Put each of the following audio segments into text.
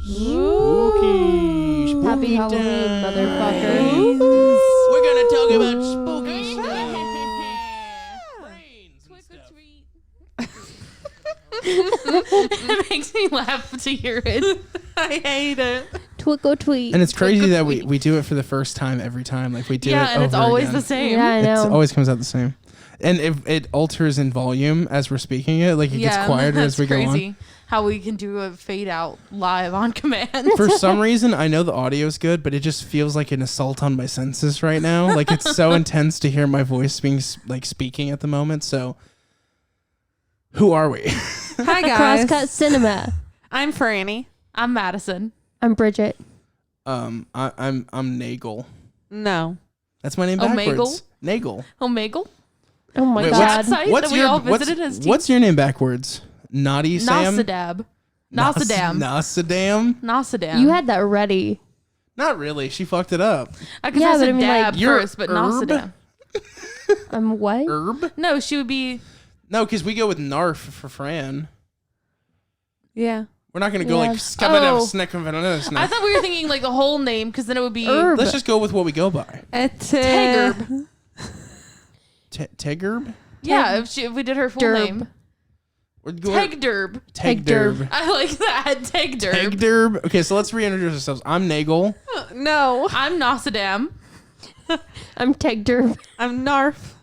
Spooky. Happy Halloween, motherfucker. We're going to talk about spooky stuff. Brains and stuff. It makes me laugh to hear it. I hate it. Twick or tweet. And it's crazy that we do it for the first time every time. Like we do it Yeah, and it's over always again. the same. Yeah, I know. It always comes out the same. And it alters in volume as we're speaking it. Like it gets quieter as we go on. How we can do a fade out live on command. For some reason, I know the audio is good, but it just feels like an assault on my senses right now. Like it's so intense to hear my voice being speaking at the moment. So, who are we? Hi guys. Crosscut Cinema. I'm Franny. I'm Madison. I'm Bridget. I'm Nagel. No. That's my name backwards. Nagel. Omegle? Oh my Wait, god. Site that we all visited as teens. What's your name backwards? Naughty Sam? Nosadab. Nosadam. Nosadam? You had that ready. Not really. She fucked it up. I guess I said dab you're first, but herb? Nosadam. What? Herb? No, she would be... No, because we go with Narf for Fran. Yeah. We're not going to go Yeah. like snack of another I snack. thought we were thinking like the whole name, because then it would be... Herb. Let's just go with what we go by. Tegerb. Tegerb? Yeah, if we did her full Derb. name. Tegderb. Tegderb. Tegderb. I like that. Tegderb. Tegderb. Okay, so let's reintroduce ourselves. I'm Nagel. No. I'm Nosadam. I'm Tegderb. I'm Narf.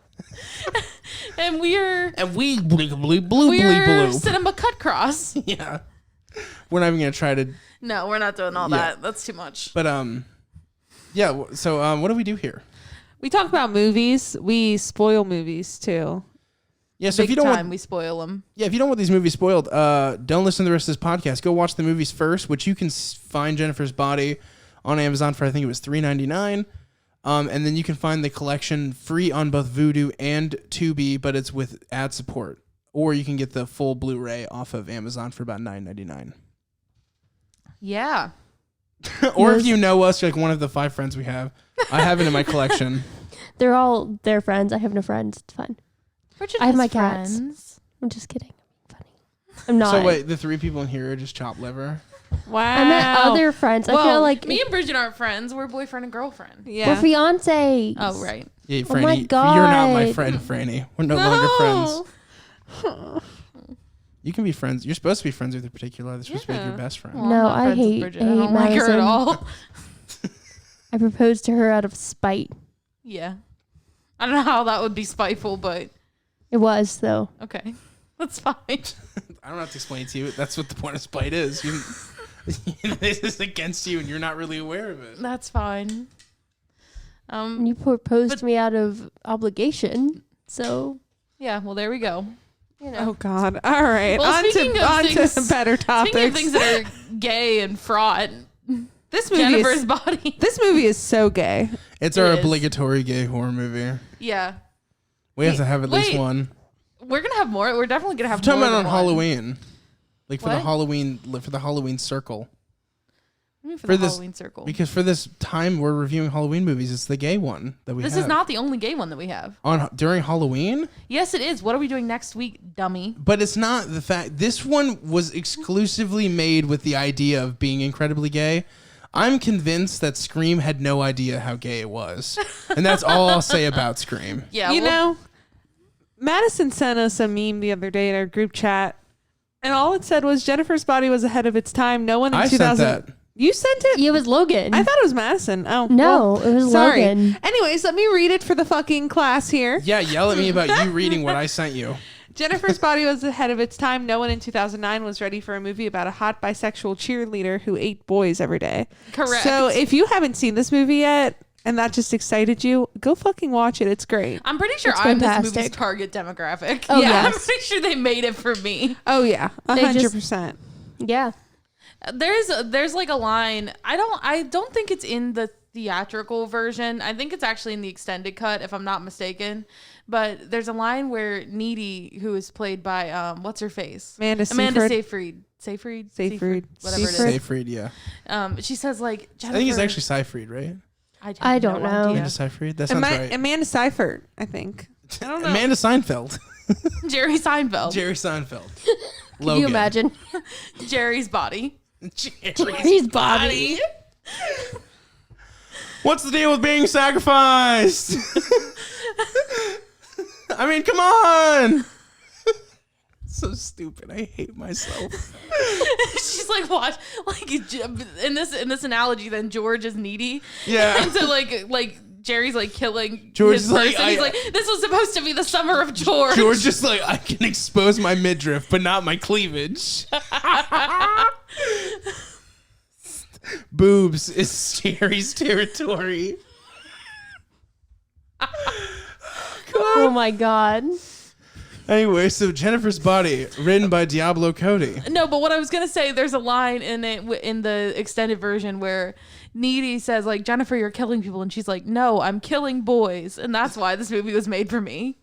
And we're... And we blue. We're Cinema Cut Cross. Yeah. We're not even going to try to... No, we're not doing all that. That's too much. But, yeah, so what do we do here? We talk about movies. We spoil movies too. Yeah, so Big if you don't time, want, we spoil them. yeah, if you don't want these movies spoiled, don't listen to the rest of this podcast. Go watch the movies first, which you can find Jennifer's Body on Amazon for I think it was $3.99, and then you can find the collection free on both Vudu and Tubi, but it's with ad support. Or you can get the full Blu-ray off of Amazon for about $9.99. Yeah. Or if you know us, you're like one of the 5 friends we have, I have it in my collection. They're all their friends. I have no friends. It's fine. Bridget I have has my cats. friends. I'm just kidding. Funny. I'm not. So wait, the 3 people in here are just chopped liver? Wow. I meant other friends. I feel Well, like me and Bridget aren't friends. We're boyfriend and girlfriend. Yeah. we're fiancés. Oh, right. Yeah, Oh Franny, my you're not my God. friend, Franny. We're no longer friends. You can be friends. You're supposed to be friends with a particular. They're supposed to be like your best friend. Well, No, I'm not I friends with hate- Bridget. I I hate don't like her at Madison. all. I proposed to her out of spite. Yeah. I don't know how that would be spiteful, but It was though. okay. That's fine. I don't have to explain to you. That's what the point of spite is. This is against you, and you're not really aware of it. That's fine. You proposed But- to me out of obligation. So, Yeah, well, there we go. you know. Oh God. All right. Well, on speaking of to things- better topics. Speaking of things that are gay and fraught, this movie Jennifer's is, Body. this movie is so gay. It's our It is. obligatory gay horror movie. Yeah. We have to have at least Wait. one. We're going to have more. We're definitely going to I'm have talking more about on than one. Halloween, like for What? the Halloween circle. I mean, for For the this- Halloween circle. Because for this time we're reviewing Halloween movies, it's the gay one that we This have. is not the only gay one that we have. During Halloween, Yes, it is. What are we doing next week, dummy? but it's not the fact. This one was exclusively made with the idea of being incredibly gay. I'm convinced that Scream had no idea how gay it was, and that's all I'll say about Scream. Yeah, You well, know, Madison sent us a meme the other day in our group chat, and all it said was Jennifer's Body was ahead of its time. No one in I 2000. sent that. You sent it? It was Logan. I thought it was Madison. Oh No, well, it was sorry. Logan. Anyways, let me read it for the fucking class here. Yeah, yell at me about you reading what I sent you. Jennifer's Body was ahead of its time. No one in 2009 was ready for a movie about a hot bisexual cheerleader who ate boys every day. correct. So if you haven't seen this movie yet and that just excited you, go fucking watch it. It's great. I'm pretty sure It's I'm this fantastic. movie's target demographic. Oh, yeah, I'm yes. pretty sure they made it for me. Oh yeah, They just- 100%. Yeah. There's like a line. I don't think it's in the theatrical version. I think it's actually in the extended cut, if I'm not mistaken. But there's a line where Needy, who is played by what's her face, Amanda Seyfried, whatever it is. Seyfried, yeah. She says like, I think it's actually Seyfried, right? I don't know. Amanda Seyfried. That sounds right. Amanda Seyfried, I think. I don't know. Amanda Seinfeld. Jerry Seinfeld. Jerry Seinfeld. Can you imagine? Jerry's Body. Jerry's body. What's the deal with being sacrificed? I mean, come on. So stupid. I hate myself. She's like, what? Like in this analogy, then George is needy. Yeah. And so like Jerry's like killing George his is like, person. He's like, this was supposed to be the summer of George. George just like, I can expose my midriff, but not my cleavage. Boobs is Jerry's territory. Oh my god. Anyway, so Jennifer's Body, written by Diablo Cody. No, but what I was gonna say, there's a line in it in the extended version where Needy says like, Jennifer, you're killing people, and she's like, no, I'm killing boys, and that's why this movie was made for me.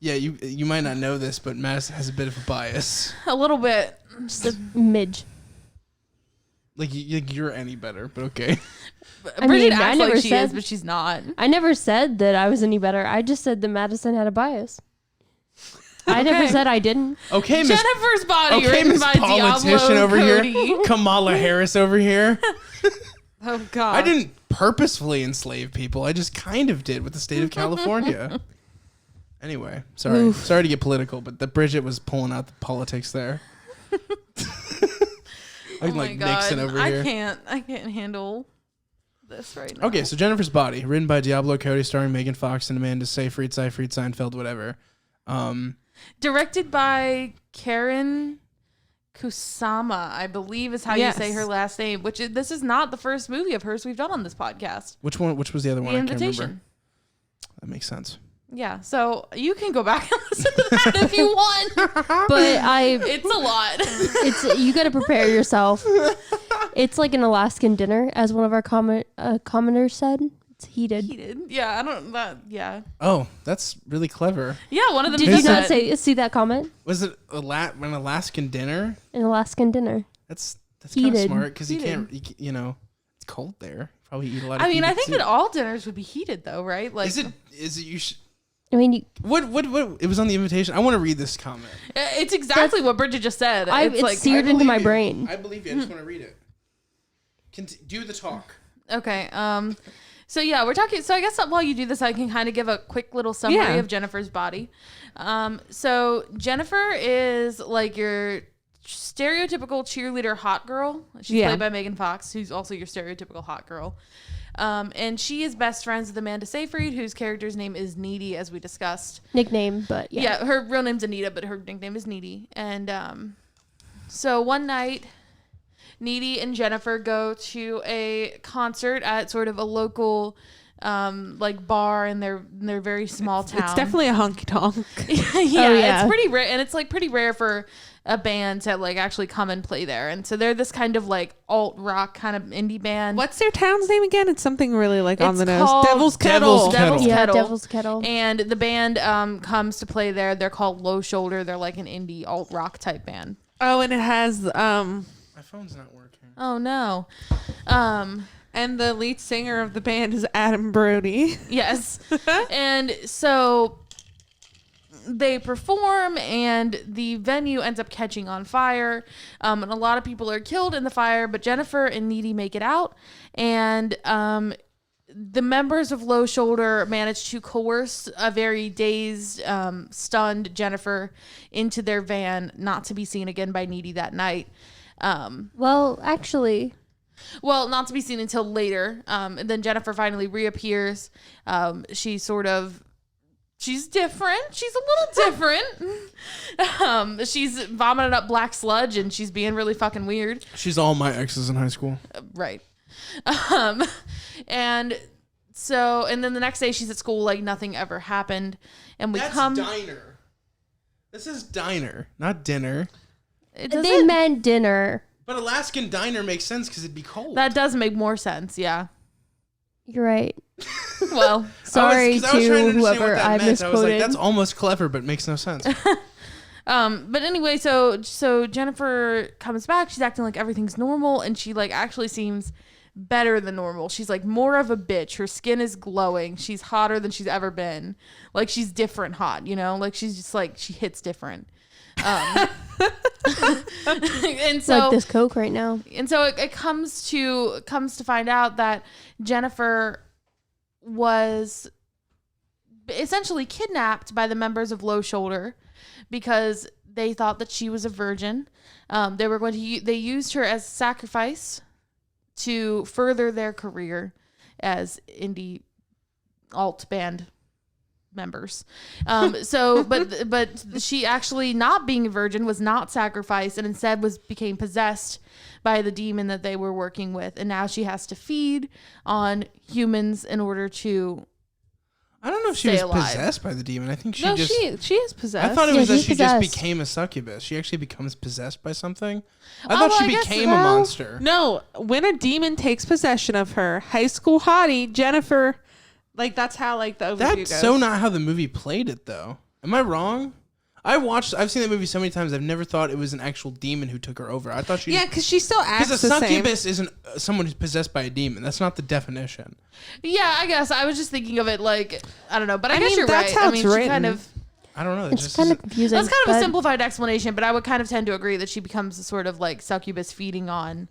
Yeah, you might not know this, but Madison has a bit of a bias. A little bit. Just a midge. Like you're any better, but okay. I Bridget mean, I acts never like she said- is, but she's not. I never said that I was any better. I just said that Madison had a bias. I never said I didn't. Okay, Miss. Jennifer's Body, Okay, written Miss by Politician Diablo over Cody. here. Kamala Harris over here. Oh God. I didn't purposefully enslave people. I just kind of did with the state of California. Anyway, sorry to get political, but the Bridget was pulling out the politics there. I'm Oh like my God. Nixon over here. I can't handle this right now. Okay, so Jennifer's Body, written by Diablo Cody, starring Megan Fox and Amanda Seyfried, Seinfeld, whatever. Directed by Karen Kusama, I believe is how Yes. you say her last name. This is not the first movie of hers we've done on this podcast. Which was the other one? The I can't Invitation. remember. That makes sense. Yeah, so you can go back and listen to that if you want. But It's a lot. it's you got to prepare yourself. It's like an Alaskan dinner, as one of our commenters said. It's heated. Yeah, I don't. Yeah. Oh, that's really clever. Yeah, one of them. Did said you not that. see that comment? Was it an Alaskan dinner? An Alaskan dinner. That's kind of Heated. smart because Heated. you know, it's cold there. Probably eat a lot of I mean, I heated think soup. that all dinners would be heated, though, right? Like, Is it you I mean, what it was on the invitation. I want to read this comment. It's exactly what Bridget just said. it's like seared into my brain. I believe you. I just want to read it. Do the talk. Okay. So yeah, we're talking. So I guess while you do this, I can kind of give a quick little summary of Jennifer's Body. So Jennifer is like your stereotypical cheerleader hot girl. She's played by Megan Fox, who's also your stereotypical hot girl. And she is best friends with Amanda Seyfried, whose character's name is Needy, as we discussed. Nickname, but Yeah, her real name's Anita, but her nickname is Needy. And so one night, Needy and Jennifer go to a concert at sort of a local like bar in their very small town. It's definitely a honky tonk. yeah, it's pretty rare, and it's like pretty rare for a band to like actually come and play there. And so they're this kind of like alt rock kind of indie band. What's their town's name again? It's something really like on It's the nose. called Devil's Kettle. Devil's Kettle. Devil's Kettle. And the band comes to play there. They're called Low Shoulder. They're like an indie alt rock type band. Oh, and it has My phone's not working. Oh no. and the lead singer of the band is Adam Brody. Yes. And so they perform and the venue ends up catching on fire. And a lot of people are killed in the fire, but Jennifer and Needy make it out. And the members of Low Shoulder manage to coerce a very dazed, stunned Jennifer into their van, not to be seen again by Needy that night. Well, actually, Well, not to be seen until later. And then Jennifer finally reappears. She's different. She's a little different. She's vomiting up black sludge and she's being really fucking weird. She's all my exes in high school. Right. And then the next day she's at school like nothing ever happened. And diner. This is diner, not dinner. they meant dinner. But Alaskan diner makes sense because it'd be cold. That does make more sense, yeah. You're right. Well, Sorry I was trying to understand what whoever that I meant. I was like, misquoted. that's almost clever, but makes no sense. but anyway, so Jennifer comes back. She's acting like everything's normal, and she like actually seems better than normal. She's like more of a bitch. Her skin is glowing. She's hotter than she's ever been. Like she's different hot, you know? Like she's just like she hits different. And It's so like this Coke right now. and so it comes to find out that Jennifer was essentially kidnapped by the members of Low Shoulder because they thought that she was a virgin. They used her as sacrifice to further their career as indie alt band members. But she actually, not being a virgin, was not sacrificed and instead became possessed by the demon that they were working with, and now she has to feed on humans in order to. I don't know if she was alive. possessed by the demon. I think she No, just. she is possessed. I thought it Yeah, was that she's she just possessed. became a succubus. She actually becomes possessed by something. I Oh, thought well, she I guess- became a well, monster. No, when a demon takes possession of her, high school hottie Jennifer, like that's how like the overview That's goes. so not how the movie played it, though. Am I wrong? I've seen that movie so many times. I've never thought it was an actual demon who took her over. I thought she. Yeah, because she still acts Because a the same. succubus isn't someone who's possessed by a demon. That's not the definition. Yeah, I guess I was just thinking of it like, I don't know, but I guess mean, you're that's right. how I mean, it's she kind written. of. I don't know. It It's just kind of isn't- confusing. That's kind of a but simplified explanation, but I would kind of tend to agree that she becomes a sort of like succubus feeding on.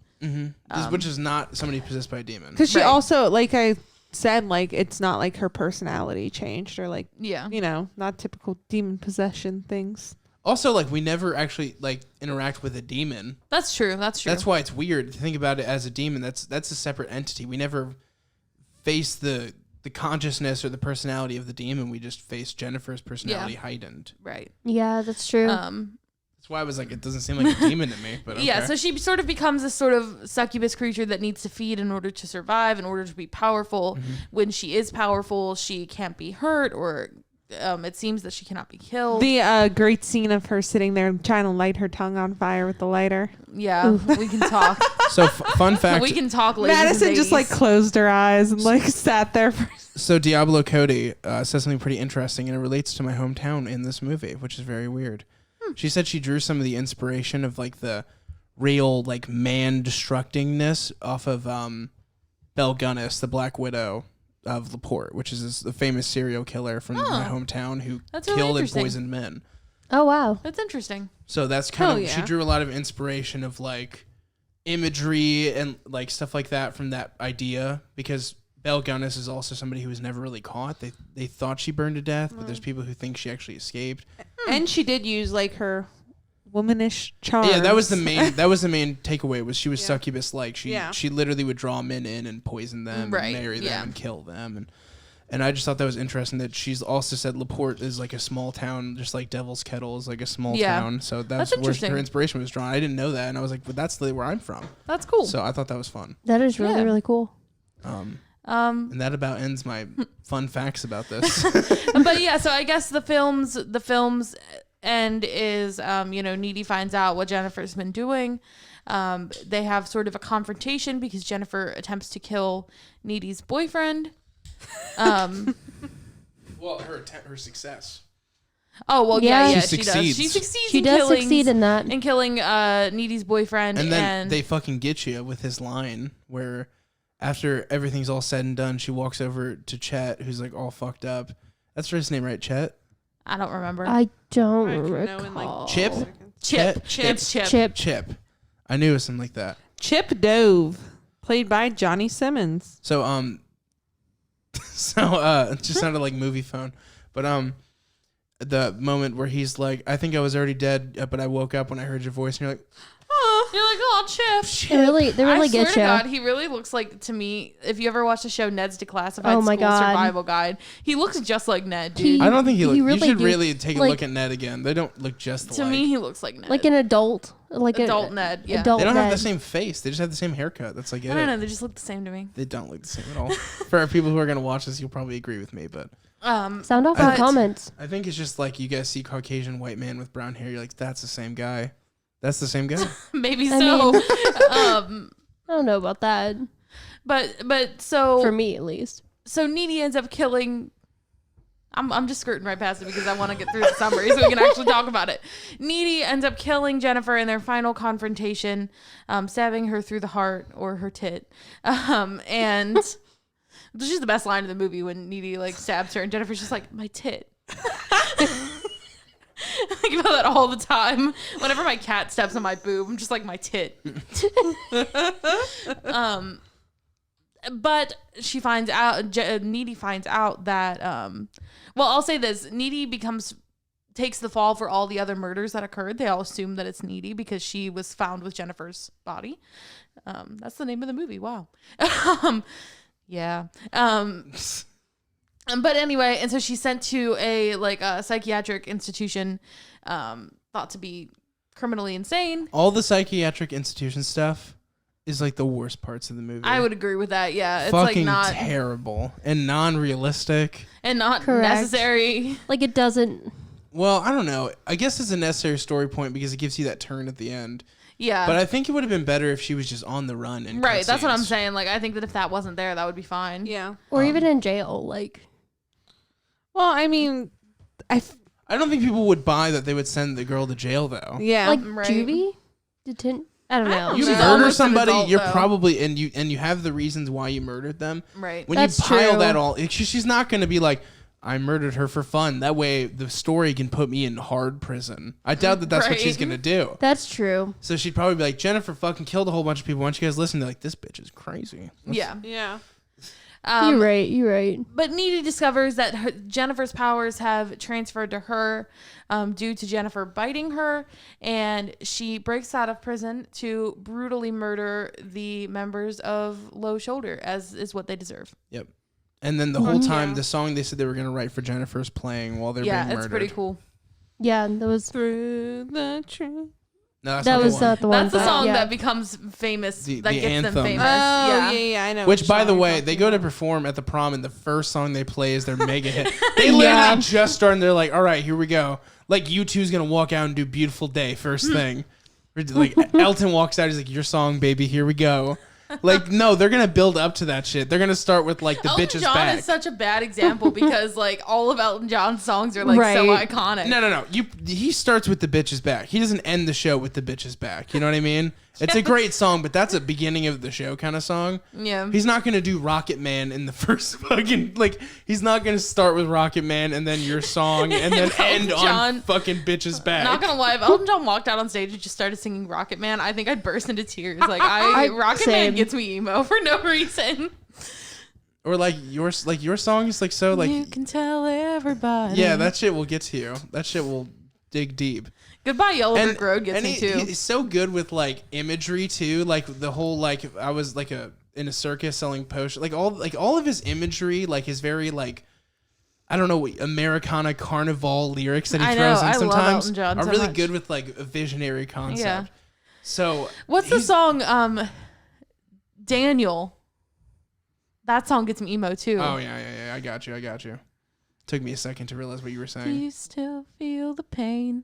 which is not somebody possessed by a demon. Because she Right. also, like I said, like it's not like her personality changed or like Yeah. not typical demon possession things. Also, like we never actually like interact with a demon. That's true. That's true. That's why it's weird to think about it as a demon. That's a separate entity. We never face the consciousness or the personality of the demon. We just face Jennifer's personality heightened. right. yeah, that's true. That's why I was like, it doesn't seem like a demon to me. But okay. Yeah, so she sort of becomes this sort of succubus creature that needs to feed in order to survive, in order to be powerful. When she is powerful, she can't be hurt, or it seems that she cannot be killed. The great scene of her sitting there trying to light her tongue on fire with the lighter. Yeah, we can talk. So fun fact. We can talk, ladies and Madison just like ladies. closed her eyes and like sat there for. So Diablo Cody says something pretty interesting, and it relates to my hometown in this movie, which is very weird. She said she drew some of the inspiration of like the real like man destructingness off of Belle Gunnis, the Black Widow of LaPorte, which is the famous serial killer from my hometown who That's really killed and interesting. poisoned men. oh wow. That's interesting. So that's kind Hell of she yeah. drew a lot of inspiration of like imagery and like stuff like that from that idea, because Belle Gunnis is also somebody who was never really caught. They thought she burned to death, but there's people who think she actually escaped. And she did use like her womanish charm. Yeah, that was the main takeaway, was she was succubus like. She literally would draw men in and poison them Right, and marry them yeah. and kill them, and I just thought that was interesting that she's also said LaPorte is like a small town, just like Devil's Kettle is like a small Yeah. town. So That's that's where interesting. her inspiration was drawn. I didn't know that, and I was like, but that's where I'm from. That's cool. So I thought that was fun. That is really, Yeah. really cool. And that about ends my fun facts about this. But yeah, so I guess the film's end is Needy finds out what Jennifer's been doing. They have sort of a confrontation because Jennifer attempts to kill Needy's boyfriend. Well, her success. Oh well, Yeah. yeah, She she does. succeeds. She succeeds. She in does killing, succeed in that. in killing Needy's boyfriend, And then they fucking get you with his line where after everything's all said and done, she walks over to Chet, who's like all fucked up. That's his name, right? Chet? I don't remember. I don't I can know in, like, recall. Chip? Chip. Chip. It's Chip. Chip. Chip. I knew it was something like that. Chip Dove, played by Johnny Simmons. So it just sounded like movie phone. But the moment where he's like, I think I was already dead, but I woke up when I heard your voice, and you're like, You're like, oh, Chip. They really I swear get to you. God, he really looks like, to me, if you ever watched the show Ned's Declassified Oh my School God. Survival Guide, he looks just like Ned, dude. He- I don't think he looks. really You should do- really take a like- look at Ned again. They don't look just To alike. me, he looks like Ned. Like an adult. Like Adult a, Ned, yeah. Adult They don't have the Ned. same face. They just have the same haircut. That's like it. I don't know. They just look the same to me. They don't look the same at all. For people who are going to watch this, you'll probably agree with me, but Sound off in the But- comments. I think it's just like you guys see Caucasian white man with brown hair. You're like, that's the same guy. That's the same guy. Maybe I so. mean- I don't know about that. But so For me, at least. so Needy ends up killing. I'm just skirting right past it because I want to get through the summary so we can actually talk about it. Needy ends up killing Jennifer in their final confrontation, stabbing her through the heart or her tit, and this is the best line of the movie when Needy like stabs her and Jennifer's just like, my tit. I think about that all the time. Whenever my cat steps on my boob, I'm just like, my tit. But she finds out, Needy finds out that, well, I'll say this. Needy takes the fall for all the other murders that occurred. They all assume that it's Needy because she was found with Jennifer's body. That's the name of the movie. Wow. Yeah. But anyway, and so she's sent to a psychiatric institution, thought to be criminally insane. All the psychiatric institution stuff is like the worst parts of the movie. I would agree with that. Yeah, it's fucking like not terrible and non-realistic and not Correct. necessary. Like it doesn't. Well, I don't know. I guess it's a necessary story point because it gives you that turn at the end. Yeah, But I think it would have been better if she was just on the run. And right. That's what I'm cutscenes. saying. Like, I think that if that wasn't there, that would be fine. Yeah. Or even in jail. Like, Well, I mean, I don't think people would buy that they would send the girl to jail though. yeah. like Right. juvie? I don't know. You She's murder almost an somebody, adult, you're though. probably and you have the reasons why you murdered them. Right. When That's you pile true. that all, she's not going to be like, I murdered her for fun. That way, the story can put me in hard prison. I doubt that that's what she's Right. going to do. That's true. So she'd probably be like, Jennifer fucking killed a whole bunch of people. Why don't you guys listen? They're like, this bitch is crazy. Yeah. Yeah. You're right. You're right. But Needy discovers that Jennifer's powers have transferred to her due to Jennifer biting her, and she breaks out of prison to brutally murder the members of Low Shoulder, as is what they deserve. Yep. And then the whole time, Yeah. the song they said they were going to write for Jennifer is playing while they're Yeah, being it's murdered. pretty cool. Yeah, that was Through the tree. No, that's that not was the one. not the one. That's the but song yeah. that becomes famous, The that gets anthem. them Oh, famous. yeah, I know. Which, by song the you're way, talking they go to about. perform at the prom, and the first song they play is their mega hit. They literally just started. They're like, "All right, here we go." Like U2's gonna walk out and do "Beautiful Day" first thing. Like Elton walks out, he's like, "Your song, baby, here we go." Like, no, they're gonna build up to that shit. They're gonna start with like the Elton bitches John back. is such a bad example because like all of Elton John's songs are like so Right. iconic. No. He starts with the bitches back. He doesn't end the show with the bitches back. You know what I mean? It's a great song, but that's a beginning of the show kind of song. Yeah. He's not gonna do Rocket Man in the first fucking like. He's not gonna start with Rocket Man and then your song and then end on John- fucking bitches back. Not gonna lie, if Elton John walked out on stage and just started singing Rocket Man, I think I'd burst into tears. Like Rocket Man same. gets me emo for no reason. Or like your song is like so like You can tell everybody. yeah, that shit will get to you. That shit will dig deep. Goodbye Yellow Brick Road gets and me too. He's so good with like imagery too. Like the whole like I was like in a circus selling potions. Like all of his imagery like is very like I don't know Americana Carnival lyrics that he I throws know, in I love sometimes Elton John are so really much. good with like a visionary concept. Yeah. So What's the he's- song? Daniel. That song gets me emo too. Oh yeah. I got you. Took me a second to realize what you were Do saying. you still feel the pain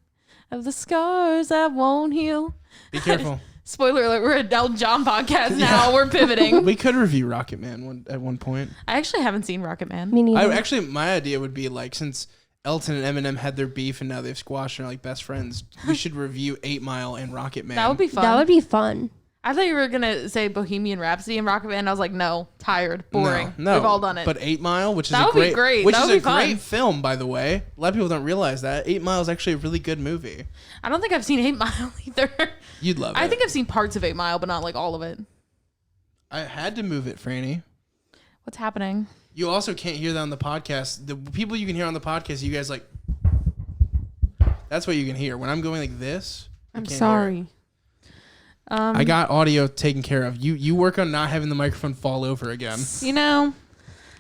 of the scars that won't heal? Be careful. Spoiler alert, we're a Elton John podcast now. We're pivoting. We could review Rocket Man at one point. I actually haven't seen Rocket Man. Me neither. My idea would be like since Elton and Eminem had their beef and now they've squashed and are like best friends, we should review 8 Mile and Rocket Man. That would be fun. That would be fun. I thought you were gonna say Bohemian Rhapsody and Rocket Man. I was like, no, tired, boring. No, We've all done it. But 8 Mile, which is That a would be great, great. which That is would a be fun. great film, by the way. A lot of people don't realize that 8 Mile is actually a really good movie. I don't think I've seen 8 Mile either. You'd love it. I think I've seen parts of 8 Mile, but not like all of it. I had to move it, Franny. What's happening? You also can't hear that on the podcast. The people you can hear on the podcast, you guys like. That's what you can hear when I'm going like this. you I'm can't hear it. sorry. I got audio taken care of. You work on not having the microphone fall over again. You know,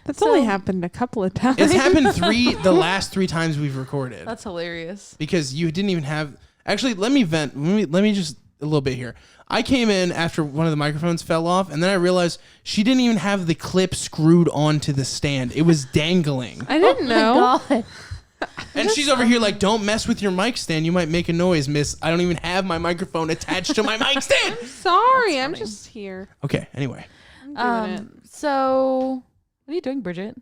that's So- only happened a couple of times. It's happened the last 3 times we've recorded. That's hilarious. Because you didn't even have. Actually, let me vent. Let me just a little bit here. I came in after one of the microphones fell off, and then I realized she didn't even have the clip screwed onto the stand. It was dangling. I didn't know. Oh my God. And she's over here like, don't mess with your mic stand. You might make a noise, miss. I don't even have my microphone attached to my mic stand. Sorry, I'm just here. Okay, anyway. I'm doing it. So what are you doing, Bridget?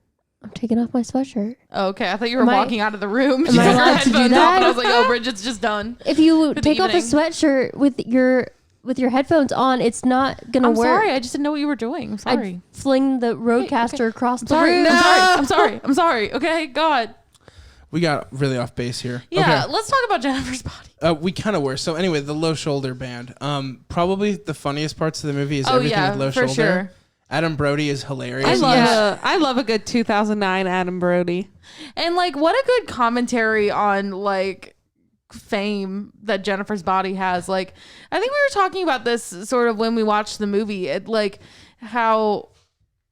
I'm taking off my sweatshirt. Oh, okay, I thought you were Am I- walking out of the room. am She I had her allowed to do headphones that? off, and I was like, oh, Bridget's just done. If you the take off a evening. sweatshirt with your headphones on, it's not gonna I'm work. sorry. I just didn't know what you were doing. I'm sorry. I'd fling the roadcaster across the Sorry. room. I'm sorry. I'm sorry. I'm sorry. Okay, God. We got really off base here. Yeah, Okay. let's talk about Jennifer's body. We kind of were. So anyway, the low shoulder band. Probably the funniest parts of the movie is everything with low shoulder. Sure. Adam Brody is hilarious. I love a good 2009 Adam Brody. And like, what a good commentary on like fame that Jennifer's body has. Like, I think we were talking about this sort of when we watched the movie. It like how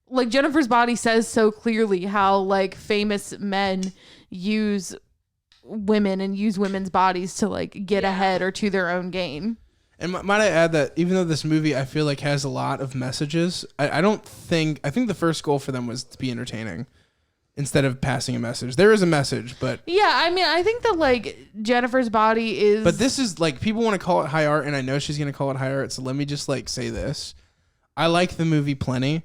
like Jennifer's body says so clearly how like famous men use women and use women's bodies to like get ahead or to their own gain. And might I add that even though this movie I feel like has a lot of messages, I think the first goal for them was to be entertaining instead of passing a message. There is a message, but yeah, I mean, I think that like Jennifer's body is. But this is like people want to call it high art, and I know she's gonna call it high art. So let me just like say this: I like the movie plenty,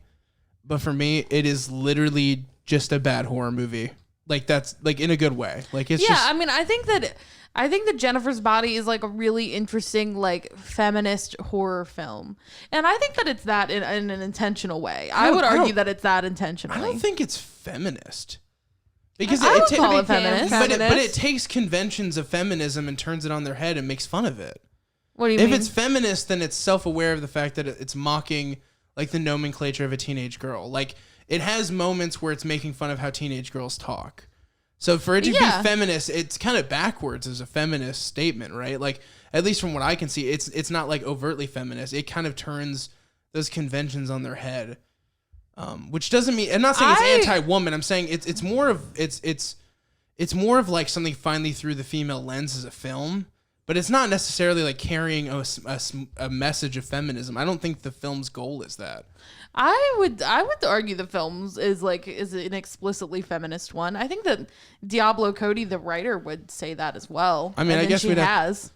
but for me, it is literally just a bad horror movie. Like that's like in a good way. Like it's just. I mean, I think that Jennifer's Body is like a really interesting like feminist horror film, and I think that it's that in an intentional way. I would argue that it's that intentionally. I don't think it's feminist. Because I would call it feminist. But it takes conventions of feminism and turns it on their head and makes fun of it. What do you mean? If it's feminist, then it's self-aware of the fact that it's mocking like the nomenclature of a teenage girl. Like it has moments where it's making fun of how teenage girls talk. So for it to be feminist, it's kind of backwards as a feminist statement, right? Like at least from what I can see, it's not like overtly feminist. It kind of turns those conventions on their head, which doesn't mean I'm not saying it's anti-woman. I'm saying it's more of like something finally through the female lens as a film, but it's not necessarily like carrying a message of feminism. I don't think the film's goal is that. I would argue the films is an explicitly feminist one. I think that Diablo Cody, the writer, would say that as well. I mean, I guess she has.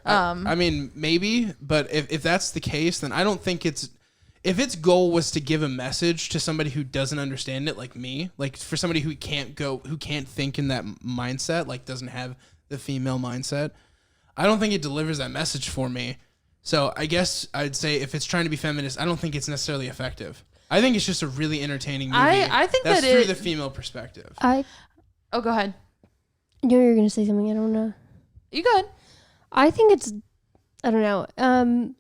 I mean, maybe, but if that's the case, then I don't think if its goal was to give a message to somebody who doesn't understand it, like me, like for somebody who can't think in that mindset, like doesn't have the female mindset, I don't think it delivers that message for me. So I guess I'd say if it's trying to be feminist, I don't think it's necessarily effective. I think it's just a really entertaining movie. I think that's that through the female perspective. Oh, go ahead. You know, you're gonna say something. I don't know. You go ahead. I think it's. I don't know.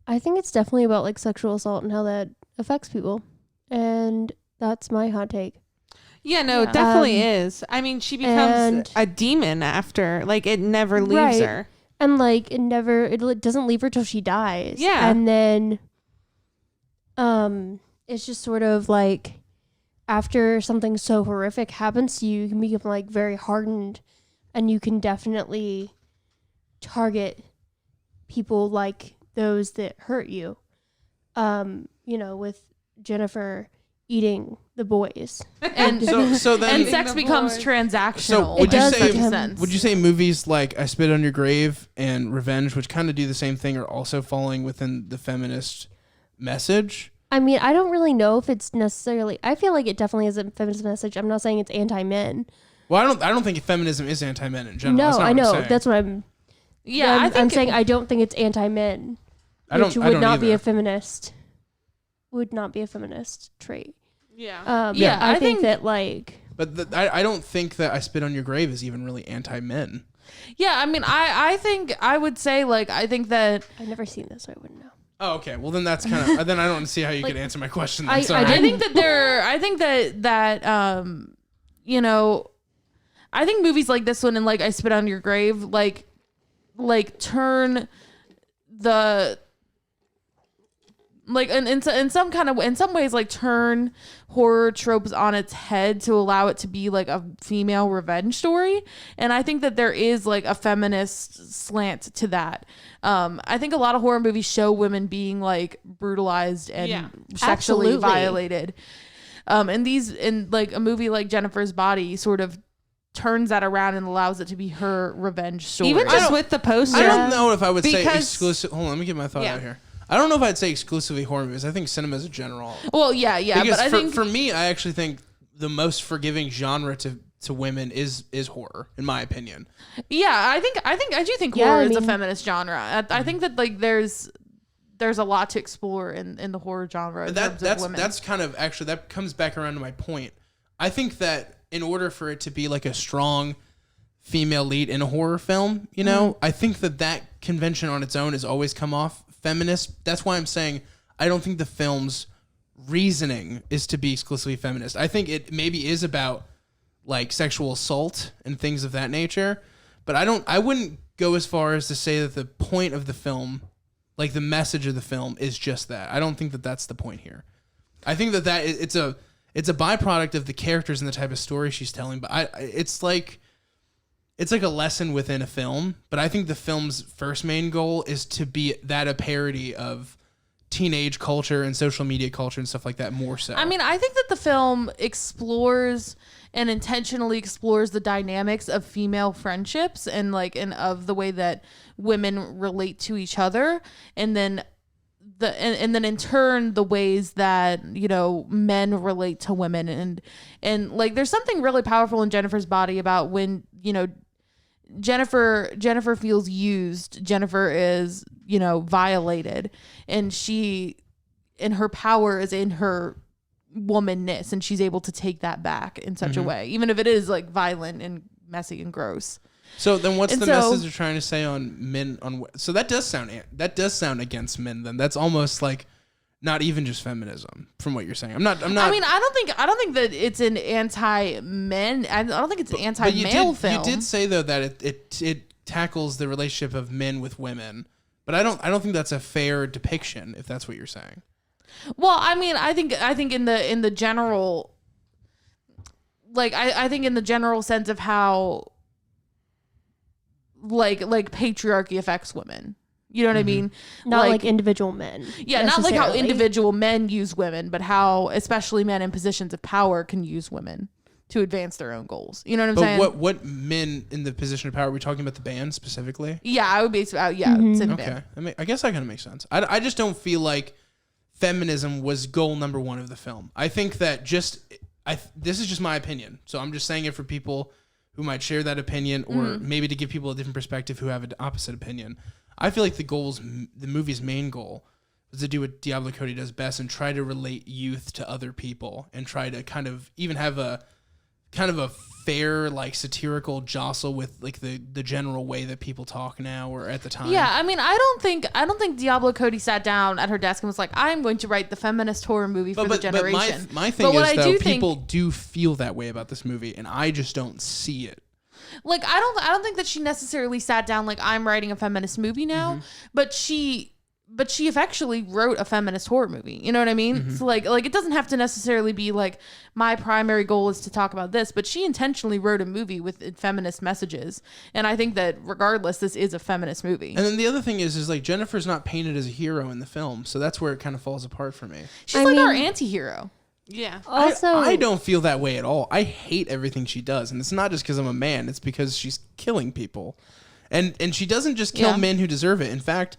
I think it's definitely about like sexual assault and how that affects people, and that's my hot take. Yeah, no, it definitely is. I mean, she becomes a demon after. Like it never leaves her. And like it doesn't leave her till she dies. Yeah. And then it's just sort of like after something so horrific happens to you, you can become like very hardened, and you can definitely target people like those that hurt you. You know, with Jennifer eating the boys. And so then and sex becomes transactional. So would you say movies like I Spit on Your Grave and Revenge, which kind of do the same thing, are also falling within the feminist message? I mean, I don't really know if it's necessarily. I feel like it definitely is a feminist message. I'm not saying it's anti-men. Well, I don't think feminism is anti-men in general. No, That's not I what know. I'm saying. That's what I'm. Yeah, I'm saying I don't think it's anti-men. Which would not be a feminist. Would not be a feminist trait. Yeah. I think that like. But I don't think that I Spit on Your Grave is even really anti-men. Yeah, I mean, I think I would say like I think that I've never seen this, so I wouldn't know. Oh, okay. Well, then that's kind of. Then I don't see how you could answer my question. Then. I Sorry. You know, I think movies like this one and like I Spit on Your Grave like turn the. Like in some ways like turn horror tropes on its head to allow it to be like a female revenge story, and I think that there is like a feminist slant to that. I think a lot of horror movies show women being like brutalized and sexually violated, and like a movie like Jennifer's Body sort of turns that around and allows it to be her revenge story. Even just with the poster, I don't know if I would say exclusive. Hold on, let me get my thought out here. I don't know if I'd say exclusively horror movies. I think cinema is a general. Well, yeah, because but I think for me, I actually think the most forgiving genre to women is horror, in my opinion. Yeah, I do think horror is a feminist genre. I think that like there's a lot to explore in the horror genre. That's kind of actually that comes back around to my point. I think that in order for it to be like a strong female lead in a horror film, you know, I think that convention on its own has always come off feminist. That's why I'm saying I don't think the film's reasoning is to be exclusively feminist. I think it maybe is about like sexual assault and things of that nature, but I wouldn't go as far as to say that the point of the film, like the message of the film, is just that. I don't think that that's the point here. I think that it's a byproduct of the characters and the type of story she's telling, but it's like a lesson within a film, but I think the film's first main goal is to be a parody of teenage culture and social media culture and stuff like that more so. I mean, I think that the film explores and intentionally explores the dynamics of female friendships and of the way that women relate to each other, and then and then in turn the ways that, you know, men relate to women, and like there's something really powerful in Jennifer's body about when, you know, Jennifer feels used. Jennifer is, you know, violated, and her power is in her womanness, and she's able to take that back in such a way, even if it is like violent and messy and gross. So then what's the message they're trying to say on men so that does sound against men then. That's almost like not even just feminism from what you're saying. I'm not I mean, I don't think that it's an anti-men. I don't think it's an anti-male film. You did say though that it tackles the relationship of men with women. But I don't think that's a fair depiction if that's what you're saying. Well, I mean, I think in the general, like I think in the general sense of how like patriarchy affects women. You know what I mean? Not like individual men. Yeah, not like how individual men use women, but how especially men in positions of power can use women to advance their own goals. You know what I'm saying? But what men in the position of power? Are we talking about the band specifically? Yeah, I would be. Say the okay. band. I mean, I guess that kind of makes sense. I just don't feel like feminism was goal number one of the film. I think that this is just my opinion. So I'm just saying it for people who might share that opinion, or maybe to give people a different perspective who have an opposite opinion. I feel like the movie's main goal was to do what Diablo Cody does best and try to relate youth to other people and try to kind of even have a fair, like, satirical jostle with like the general way that people talk now or at the time. Yeah, I mean, I don't think Diablo Cody sat down at her desk and was like, I'm going to write the feminist horror movie for the generation. But my thing is though, people do feel that way about this movie, and I just don't see it. Like, I don't think that she necessarily sat down like, I'm writing a feminist movie now, but she effectually wrote a feminist horror movie. You know what I mean? So like it doesn't have to necessarily be like my primary goal is to talk about this, but she intentionally wrote a movie with feminist messages. And I think that regardless, this is a feminist movie. And then the other thing is like Jennifer's not painted as a hero in the film. So that's where it kind of falls apart for me. She's our anti-hero. Yeah. Also, I don't feel that way at all. I hate everything she does. And it's not just because I'm a man. It's because she's killing people. And she doesn't just kill men who deserve it. In fact,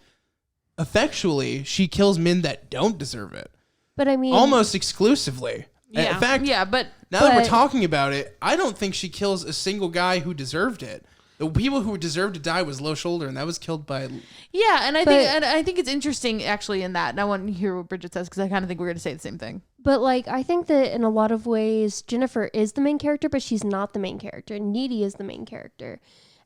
effectually, she kills men that don't deserve it. But I mean, almost exclusively. Yeah. In fact, but now that we're talking about it, I don't think she kills a single guy who deserved it. The people who deserved to die was Low Shoulder, and that was killed by. Yeah, and I think it's interesting actually in that. And I want to hear what Bridget says because I kind of think we're going to say the same thing. But like, I think that in a lot of ways, Jennifer is the main character, but she's not the main character. Needy is the main character.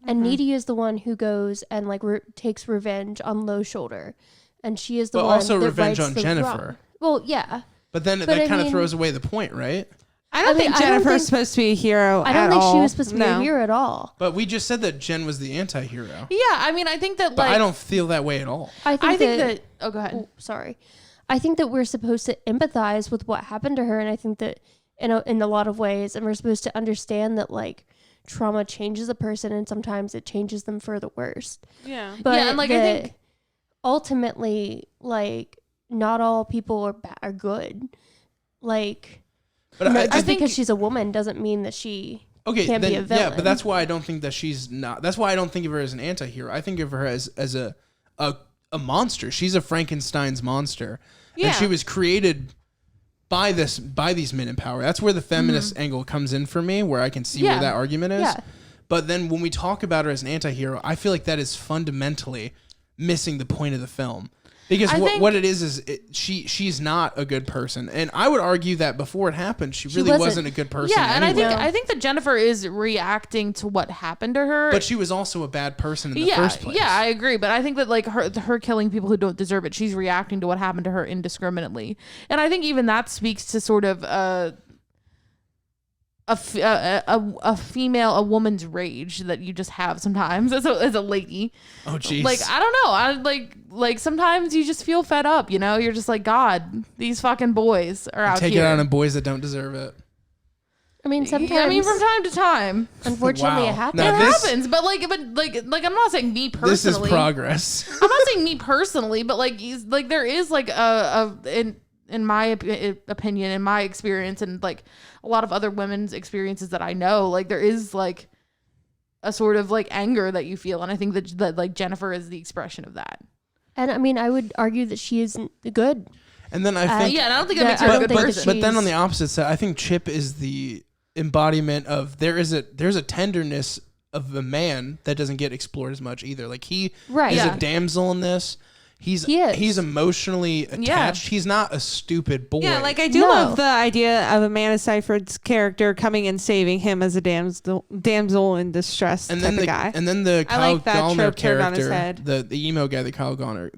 And Needy is the one who goes and like takes revenge on Low Shoulder, and she is the one. But also that revenge on the Jennifer. Wrong. Well, yeah. But then that kind of throws away the point, right? I don't think Jennifer's supposed to be a hero. I don't think she was supposed to be a hero at all. But we just said that Jen was the anti-hero. Yeah, I mean, I think that but I don't feel that way at all. I think that. Oh, go ahead. Oh, sorry. I think that we're supposed to empathize with what happened to her, and I think that in a lot of ways, and we're supposed to understand that like trauma changes a person, and sometimes it changes them for the worst. Yeah. But and like I think ultimately, like not all people are good. Like, but just because she's a woman doesn't mean that she can't be a villain. Yeah, but that's why I don't think that she's not. That's why I don't think of her as an anti-hero. I think of her as a monster. She's a Frankenstein's monster, and she was created by these men in power. That's where the feminist angle comes in for me, where I can see where that argument is. Yeah. But then when we talk about her as an anti-hero, I feel like that is fundamentally missing the point of the film. Because I think- what it is she's not a good person, and I would argue that before it happened, she really wasn't a good person. Yeah, and anyway. I think that Jennifer is reacting to what happened to her. But she was also a bad person in the first place. Yeah, I agree. But I think that like her killing people who don't deserve it, she's reacting to what happened to her indiscriminately, and I think even that speaks to sort of a woman's rage that you just have sometimes as a lady. Oh jeez. Like, I don't know. I like sometimes you just feel fed up, you know? You're just like, God, these fucking boys are out Take here. it out on boys that don't deserve it. I mean, sometimes. I mean, from time to time. Unfortunately, Wow. it happens. Now It this- happens, but I'm not saying me personally. This is progress. I'm not saying me personally, but there is like in my opinion, in my experience, and like a lot of other women's experiences that I know, like there is like a sort of like anger that you feel, and I think that like Jennifer is the expression of that. And I mean, I would argue that she isn't good. And then I think, Yeah, and I don't think that Yeah, makes I her a don't good think that person. but then on the she's- opposite side, I think Chip is the embodiment of there's a tenderness of a man that doesn't get explored as much either. Like he Right. is Yeah. a damsel in this. He is. He's emotionally attached. He's not a stupid boy. Yeah, like I do No. love the idea of Amanda Seyfried's character coming and saving him as a damsel in distress and type then of guy. the I Kyle like that Gallner trope turned on his character, head. the emo guy, the Kyle Gallner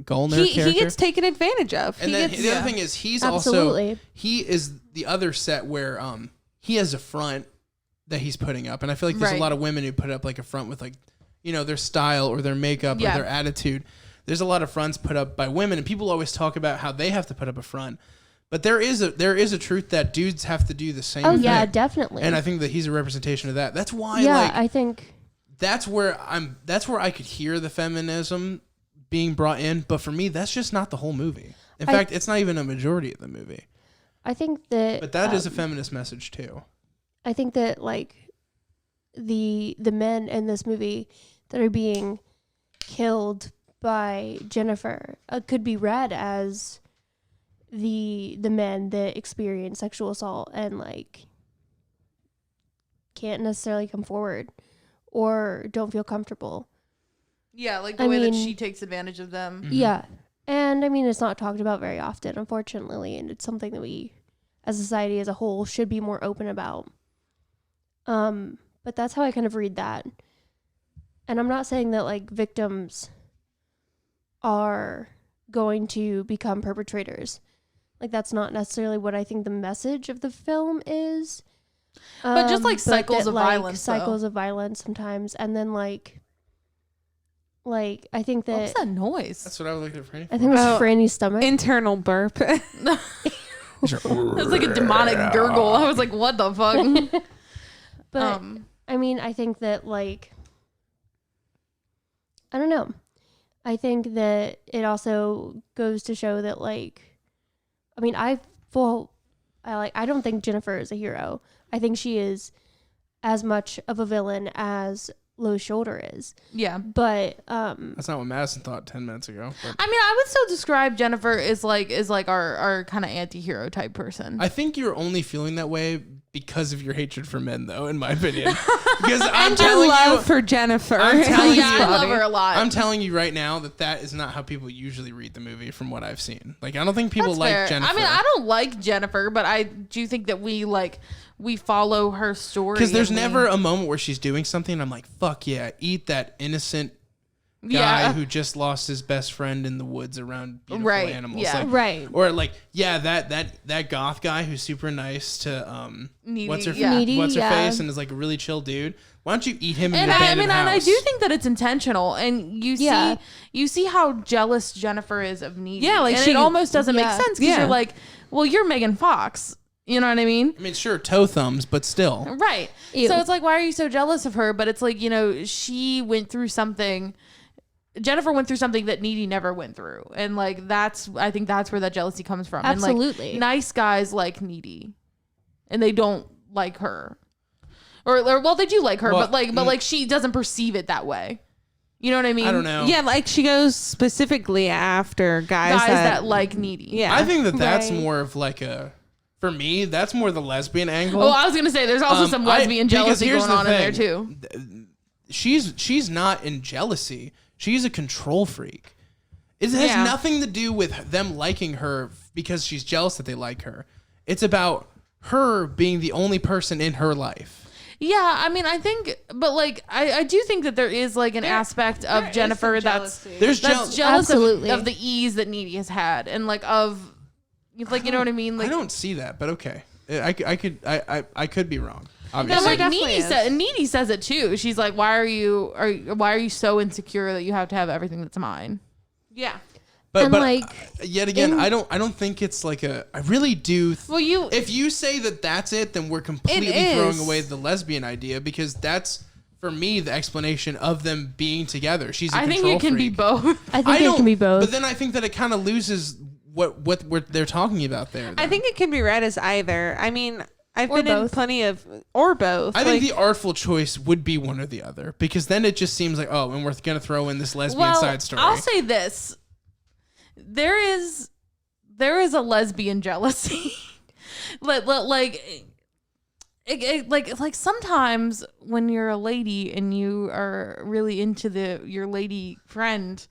He character. gets taken advantage of. And He then gets, the other thing is he's Absolutely. also he is the other set where he has a front that he's putting up, and I feel like there's a Right. lot of women who put up like a front with like their style or their makeup or Yeah. their attitude. There's a lot of fronts put up by women, and people always talk about how they have to put up a front, but there is a truth that dudes have to do the same. Oh thing. yeah, definitely. And I think that he's a representation of that. That's why yeah, I think. that's where I could hear the feminism being brought in, but for me that's just not the whole movie. In fact, it's not even a majority of the movie. I think that. But that is a feminist message too. I think that like the men in this movie that are being killed by Jennifer could be read as the men that experience sexual assault and like can't necessarily come forward or don't feel comfortable. Yeah, like the I way that mean- she takes advantage of them. Mhm. Yeah. And I mean, it's not talked about very often, unfortunately, and it's something that we as a society as a whole should be more open about. But that's how I kind of read that. And I'm not saying that like victims are going to become perpetrators. Like that's not necessarily what I think the message of the film is. But just, like, cycles that, of like, violence, though. cycles of violence sometimes, and then like I think What was that that noise? That's what I was looking for. I think it was Oh, Franny's stomach. internal burp. It was like a demonic gurgle. I was like, what the fuck? But I mean, I think that like I don't know. I think that it also goes to show that like I mean, I don't think Jennifer is a hero. I think she is as much of a villain as Low Shoulder is. Yeah. But That's not what Madison thought 10 minutes ago. But I mean, I would still describe Jennifer as like our kind of anti-hero type person. I think you're only feeling that way because of your hatred for men, though, in my opinion. Because I'm And your telling love you, for Jennifer. I'm telling yeah, you- I love her a lot. I'm telling you right now that is not how people usually read the movie from what I've seen. Like, I don't think people That's like fair. Jennifer. I mean, I don't like Jennifer, but I do think that we follow her story. Because there's and we- never a moment where she's doing something and I'm like, fuck yeah, eat that innocent guy Yeah. who just lost his best friend in the woods around beautiful Right, animals. yeah. Like, right. or like, yeah, that goth guy who's super nice to Needy, what's her yeah. Needy, what's her yeah. face and is like a really chill dude. Why don't you eat him in And your I abandoned mean, and I house? do think that it's intentional, and Yeah. you see how jealous Jennifer is of Needy. Yeah, like and she- it almost doesn't Yeah. make sense because Yeah. you're like, well, you're Megan Fox. You know what I mean? I mean, sure, toe thumbs, but still. Right. Ew. So it's like, why are you so jealous of her? But it's like, she went through something. Jennifer went through something that Needy never went through. And like, I think that's where that jealousy comes from. Absolutely. And like, nice guys like Needy and they don't like her or well, they do like her, Well, but like she doesn't perceive it that way. You know what I mean? I don't know. Yeah, like she goes specifically after guys, Guys that like Needy. Yeah. I think that's Right. more of like for me, that's more the lesbian angle. Oh, I was going to say there's also some lesbian because jealousy here's going the on in there thing. too. She's not in jealousy. She's a control freak. It has nothing to do with them liking her because she's jealous that they like her. It's about her being the only person in her life. Yeah, I mean, I think, but like, I do think that there is like an aspect of Jennifer that's jealous of the ease that Needy has had, and like like, you know what I mean? Like, I don't see that, but okay, I could be wrong. no, Obviously. like Needy says it too. She's like, why are you so insecure that you have to have everything that's mine? Yeah. But like, yet again, I don't think it's like I really do. If you say that that's it, then we're completely throwing away the lesbian idea, because that's, for me, the explanation of them being together. She's a control freak. It can be both. I think it can be both. But then I think that it kind of loses what they're talking about there. Though. I think it can be read as either. I mean, I've been both. in plenty of, or both. I think the artful choice would be one or the other, because then it just seems like, oh, and we're going to throw in this lesbian side story. I'll say this. There is a lesbian jealousy. like sometimes when you're a lady and you are really into your lady friend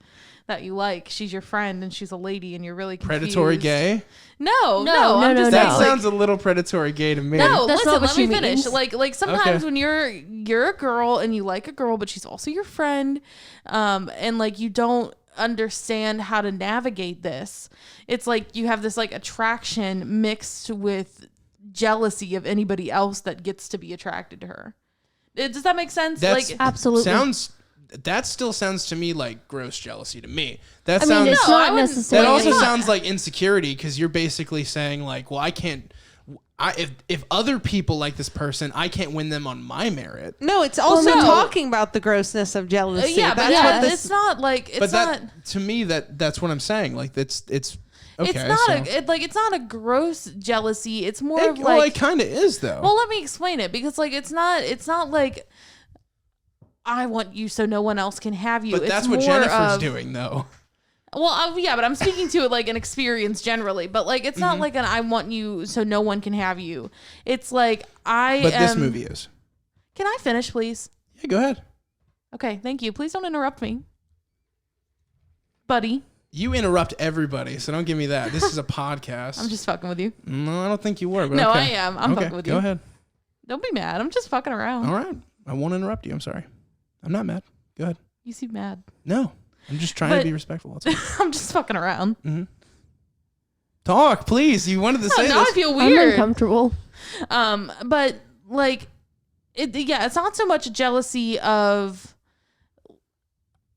that you like, she's your friend and she's a lady and you're really confused. Predatory gay? No. That sounds a little predatory gay to me. No, That's listen, not what let me she finish. means. Like sometimes when you're a girl and you like a girl, but she's also your friend, and like you don't understand how to navigate this. It's like you have this like attraction mixed with jealousy of anybody else that gets to be attracted to her. Does that make sense? Absolutely. That still sounds to me like gross jealousy to me. It's not necessarily. That also sounds like insecurity, because you're basically saying like, well, I can't. If other people like this person, I can't win them on my merit. No, it's also talking about the grossness of jealousy. It's not like it's not. To me, that's what I'm saying. Like it's okay. It's not a gross jealousy. It's more of like. Well, it kind of is though. Well, let me explain it, because like it's not like I want you so no one else can have you. But that's what Jennifer's doing though. Well, but I'm speaking to it like an experience generally. But like, it's not like an I want you so no one can have you. It's like this movie is. Can I finish, please? Yeah, go ahead. Okay, thank you. Please don't interrupt me, buddy. You interrupt everybody, so don't give me that. This is a podcast. I'm just fucking with you. No, I don't think you were. But no, okay. I am. I'm fucking with you. Go ahead. Don't be mad. I'm just fucking around. All right. I won't interrupt you. I'm sorry. I'm not mad. Go ahead. You seem mad. No. I'm just trying to be respectful. I'm just fucking around. Mm-hmm. Talk, please. You wanted to say now this. I feel weird. I'm uncomfortable. But like, it's not so much jealousy of,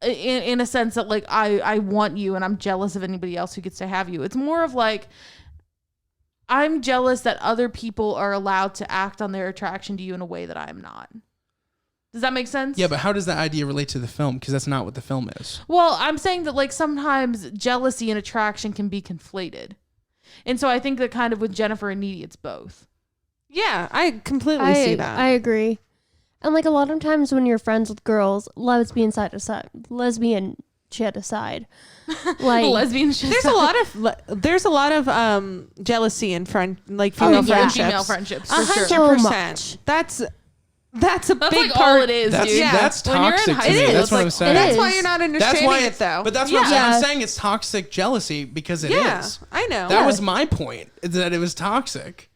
in a sense that like I want you and I'm jealous of anybody else who gets to have you. It's more of like, I'm jealous that other people are allowed to act on their attraction to you in a way that I am not. Does that make sense? Yeah, but how does that idea relate to the film? Because that's not what the film is. Well, I'm saying that like sometimes jealousy and attraction can be conflated. And so I think that kind of with Jennifer and Needy, it's both. Yeah, I completely see that. I agree. And like a lot of times when you're friends with girls, lesbian shit aside, like lesbian shit. There's a lot of jealousy in female friendships. Female friendships. For sure. 100%. That's a big like part. All it is, dude. That's toxic to me. That's what I'm saying. That's why you're not understanding it, though. But that's what I'm saying. I'm saying it's toxic jealousy because it is. I know. That was my point, is that it was toxic.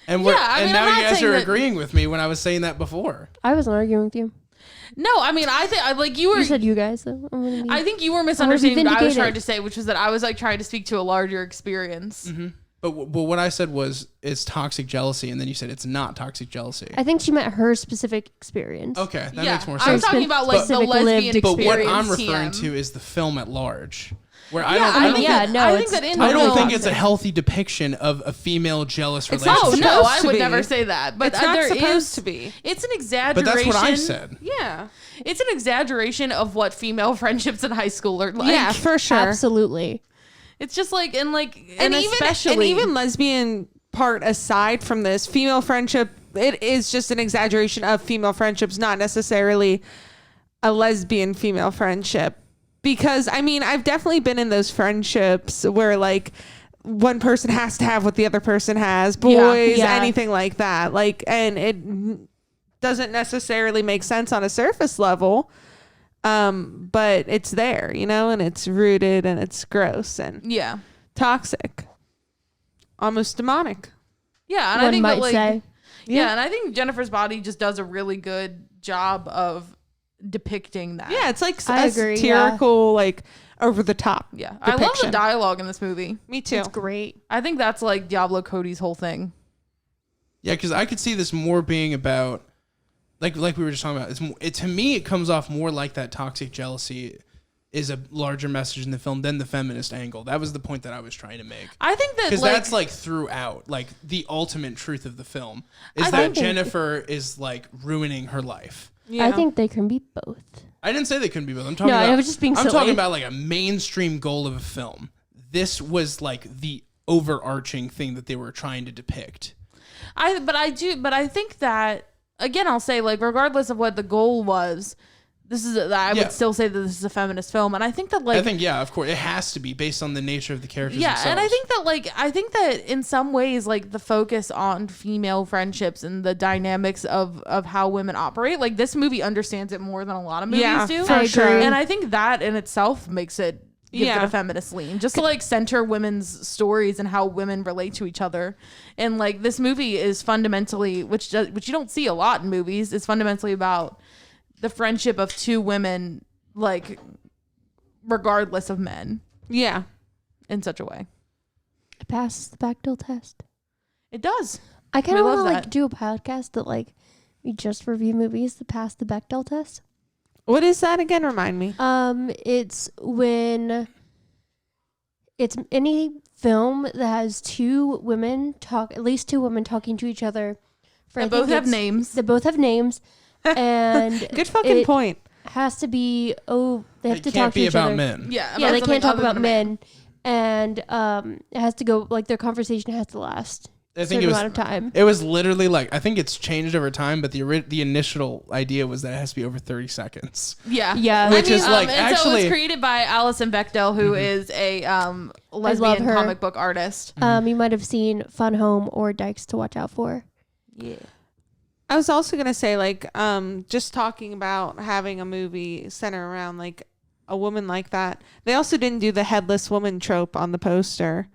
And now you guys are agreeing with me when I was saying that before. I wasn't arguing with you. No, I mean, I think like you were. You said you guys. Though. I think you were misunderstanding what I was trying to say, which was that I was like trying to speak to a larger experience. Mm-hmm. But what I said was it's toxic jealousy, and then you said it's not toxic jealousy. I think she meant her specific experience. Okay, that makes more sense. I'm talking about like the lesbian experience. But what I'm referring to is the film at large. Where I don't think it's a healthy depiction of a female jealous relationship. Oh no, I would never say that. But it's not supposed to be. It's an exaggeration. But that's what I said. Yeah, it's an exaggeration of what female friendships in high school are like. Yeah, for sure, absolutely. It's just like especially even lesbian part aside from this, female friendship, it is just an exaggeration of female friendships, not necessarily a lesbian female friendship. Because I mean, I've definitely been in those friendships where like one person has to have what the other person has, boys, anything like that. Like, and it doesn't necessarily make sense on a surface level. But it's there, and it's rooted and it's gross and Yeah. toxic, almost demonic. Yeah, and One I think might that, like, say. yeah, and I think Jennifer's Body just does a really good job of depicting that. Yeah, it's like I a agree, satirical, like over the top. Yeah. I love the depiction. dialogue in this movie. Me too. It's great. I think that's like Diablo Cody's whole thing. Yeah, because I could see this more being about, like we were just talking about. To me, it comes off more like that toxic jealousy is a larger message in the film than the feminist angle. That was the point that I was trying to make. I think that, Because like, that's like throughout, like the ultimate truth of the film is I that think- Jennifer is like ruining her life. Yeah. I think they can be both. I didn't say they couldn't be both. I'm talking No, about. I was just being I'm silly. talking about like a mainstream goal of a film. This was like the overarching thing that they were trying to depict. but I think that, again, I'll say, like, regardless of what the goal was, I Yeah. would still say that this is a feminist film. And I think that, like, I think, yeah, of course, it has to be based on the nature of the characters. yeah, themselves. and I think that in some ways, like, the focus on female friendships and the dynamics of how women operate, like, this movie understands it more than a lot of movies Yeah, do. for I sure. agree. And I think that in itself gives it Yeah. a feminist lean, just to, like, center women's stories and how women relate to each other. And, like, this movie is fundamentally, which you don't see a lot in movies, is fundamentally about the friendship of two women, like, regardless of men, Yeah. in such a way. It passes the Bechdel test. It does. I kind of We want to love like that. do a podcast that like we just review movies that pass the Bechdel test. What is that again? Remind me. It's when it's any film that has at least two women talking to each other. They I both think have it's- names. They both have names, and Good fucking it point. has to be they have It to can't talk to be each about other. men. Yeah, Yeah, they can't talk other about than a man. men, and it has to go like their conversation has to last I a think certain amount of time. It was literally like, I think it's changed over time, but the initial idea was that it has to be over 30 seconds. Yeah, Yeah. Which is, like, and so actually- it's created by Alison Bechdel, who is a lesbian her. comic book artist. You might have seen Fun Home or Dykes to Watch Out For. Yeah, I was also gonna say, like, just talking about having a movie center around like a woman like that. They also didn't do the headless woman trope on the poster,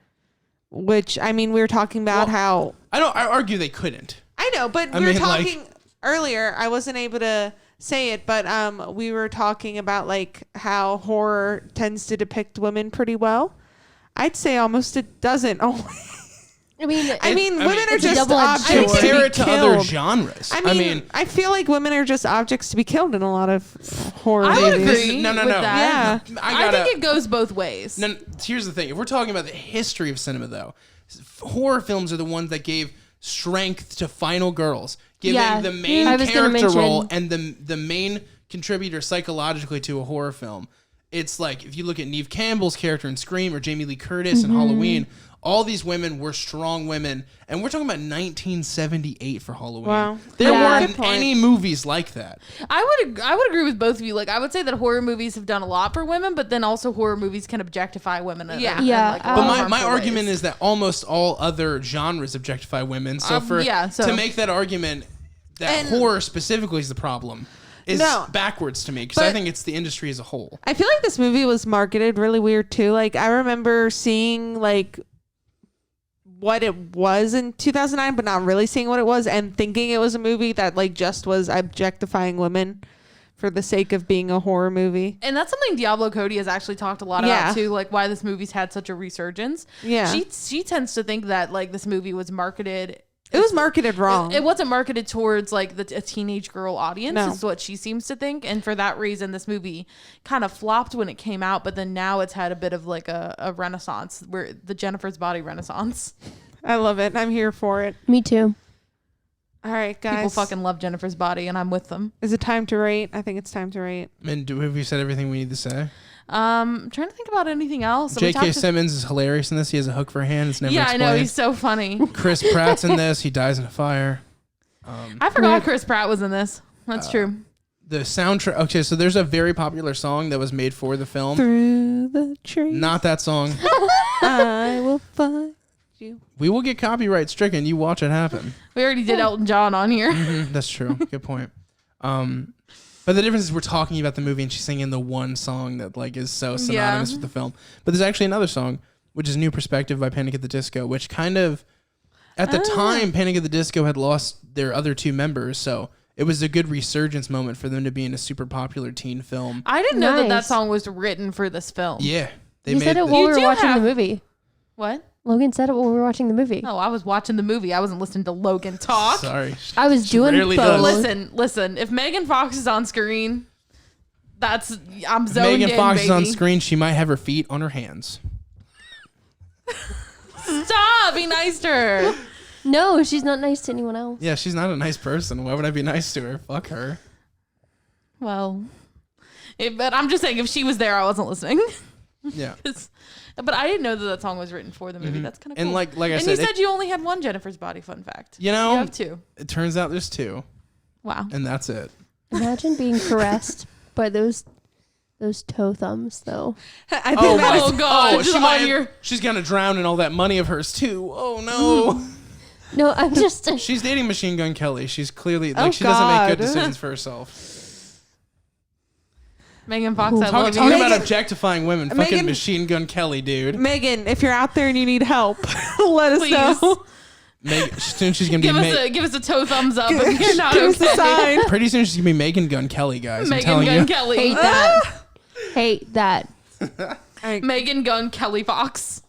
which, I mean, we were talking about how I argue they couldn't. I know, but I we were mean, like- talking earlier. I wasn't able to say it, but we were talking about like how horror tends to depict women pretty well. I'd say almost it doesn't. I mean, Women are it's a just double-edged objects sword. to Compare be it to other killed. genres. I mean, I feel like women are just objects to be killed in a lot of horror I would movies. agree. No. with that. Yeah. I think it goes both ways. No, here's the thing. If we're talking about the history of cinema, though, horror films are the ones that gave strength to final girls, giving Yeah, the main I was gonna character role mention- and the main contributor psychologically to a horror film. It's like, if you look at Neve Campbell's character in Scream or Jamie Lee Curtis in Halloween, all these women were strong women, and we're talking about 1978 for Halloween. Wow. There Yeah. weren't Good point. any movies like that. I would agree with both of you. Like, I would say that horror movies have done a lot for women, but then also horror movies can objectify women. Yeah. Yeah, like, But But harmful my argument ways. is that almost all other genres objectify women. So to make that argument that And- horror specifically is the problem is No. backwards to me, because I But- think it's the industry as a whole. I feel like this movie was marketed really weird too. Like, I remember seeing like what it was in 2009, but not really seeing what it was, and thinking it was a movie that like just was objectifying women for the sake of being a horror movie. And that's something Diablo Cody has actually talked a lot Yeah. about too, like why this movie's had such a resurgence. Yeah. She tends to think that like this movie was marketed. It was marketed wrong. It wasn't marketed towards like a teenage girl audience, No. is what she seems to think. And for that reason, this movie kind of flopped when it came out, but then now it's had a bit of like a renaissance, where the Jennifer's Body renaissance. I love it. I'm here for it. Me too. All right, guys. People fucking love Jennifer's Body, and I'm with them. Is it time to rate? I think it's time to rate. And have we said everything we need to say? I'm trying to think about anything else. We J.K. talked to- Simmons is hilarious in this. He has a hook for a hand. It's never yeah, explained. I know, he's so funny. Chris Pratt's in this. He dies in a fire. I forgot Chris Pratt was in this. That's true. The soundtrack. Okay, so there's a very popular song that was made for the film. Through the trees, Not that song. I will find you. We will get copyright stricken. You watch it happen. We already did Elton John on here. That's true. Good point. But the difference is we're talking about the movie and she's singing the one song that like is so synonymous with the film. But there's actually another song, which is New Perspective by Panic at the Disco, which kind of, at the time, Panic at the Disco had lost their other two members, so it was a good resurgence moment for them to be in a super popular teen film. I didn't know that song was written for this film. Yeah. You said it while we were watching the movie. What? Logan said it while we were watching the movie. Oh, I was watching the movie. I wasn't listening to Logan talk. Sorry. I was doing both. Listen. If Megan Fox is on screen, I'm zoned in, Megan Fox baby. is on screen, she might have her feet on her hands. Stop! Be nice to her. No, she's not nice to anyone else. Yeah, she's not a nice person. Why would I be nice to her? Fuck her. Well, but I'm just saying, if she was there, I wasn't listening. Yeah. But I didn't know that song was written for the movie. That's kind of cool. And like I and said, you said you only had one Jennifer's Body fun fact. You know, you have two. It turns out there's two. Wow. And that's it. Imagine being caressed by those toe thumbs, though. I think God! She's gonna drown in all that money of hers too. Oh no. No, I'm just. She's dating Machine Gun Kelly. She's clearly she God. doesn't make good decisions for herself. Megan Fox, I love Talking you. about objectifying women. Fucking Megan- Machine Gun Kelly, dude. Megan, if you're out there and you need help, let us know. Soon she's gonna give us a toe thumbs up if you're not Give us a okay. sign. Pretty soon she's gonna be Megan Gun Kelly, guys. I'm Megan telling Gun you. Kelly. Hate that. Hate that. Megan Gun Kelly Fox.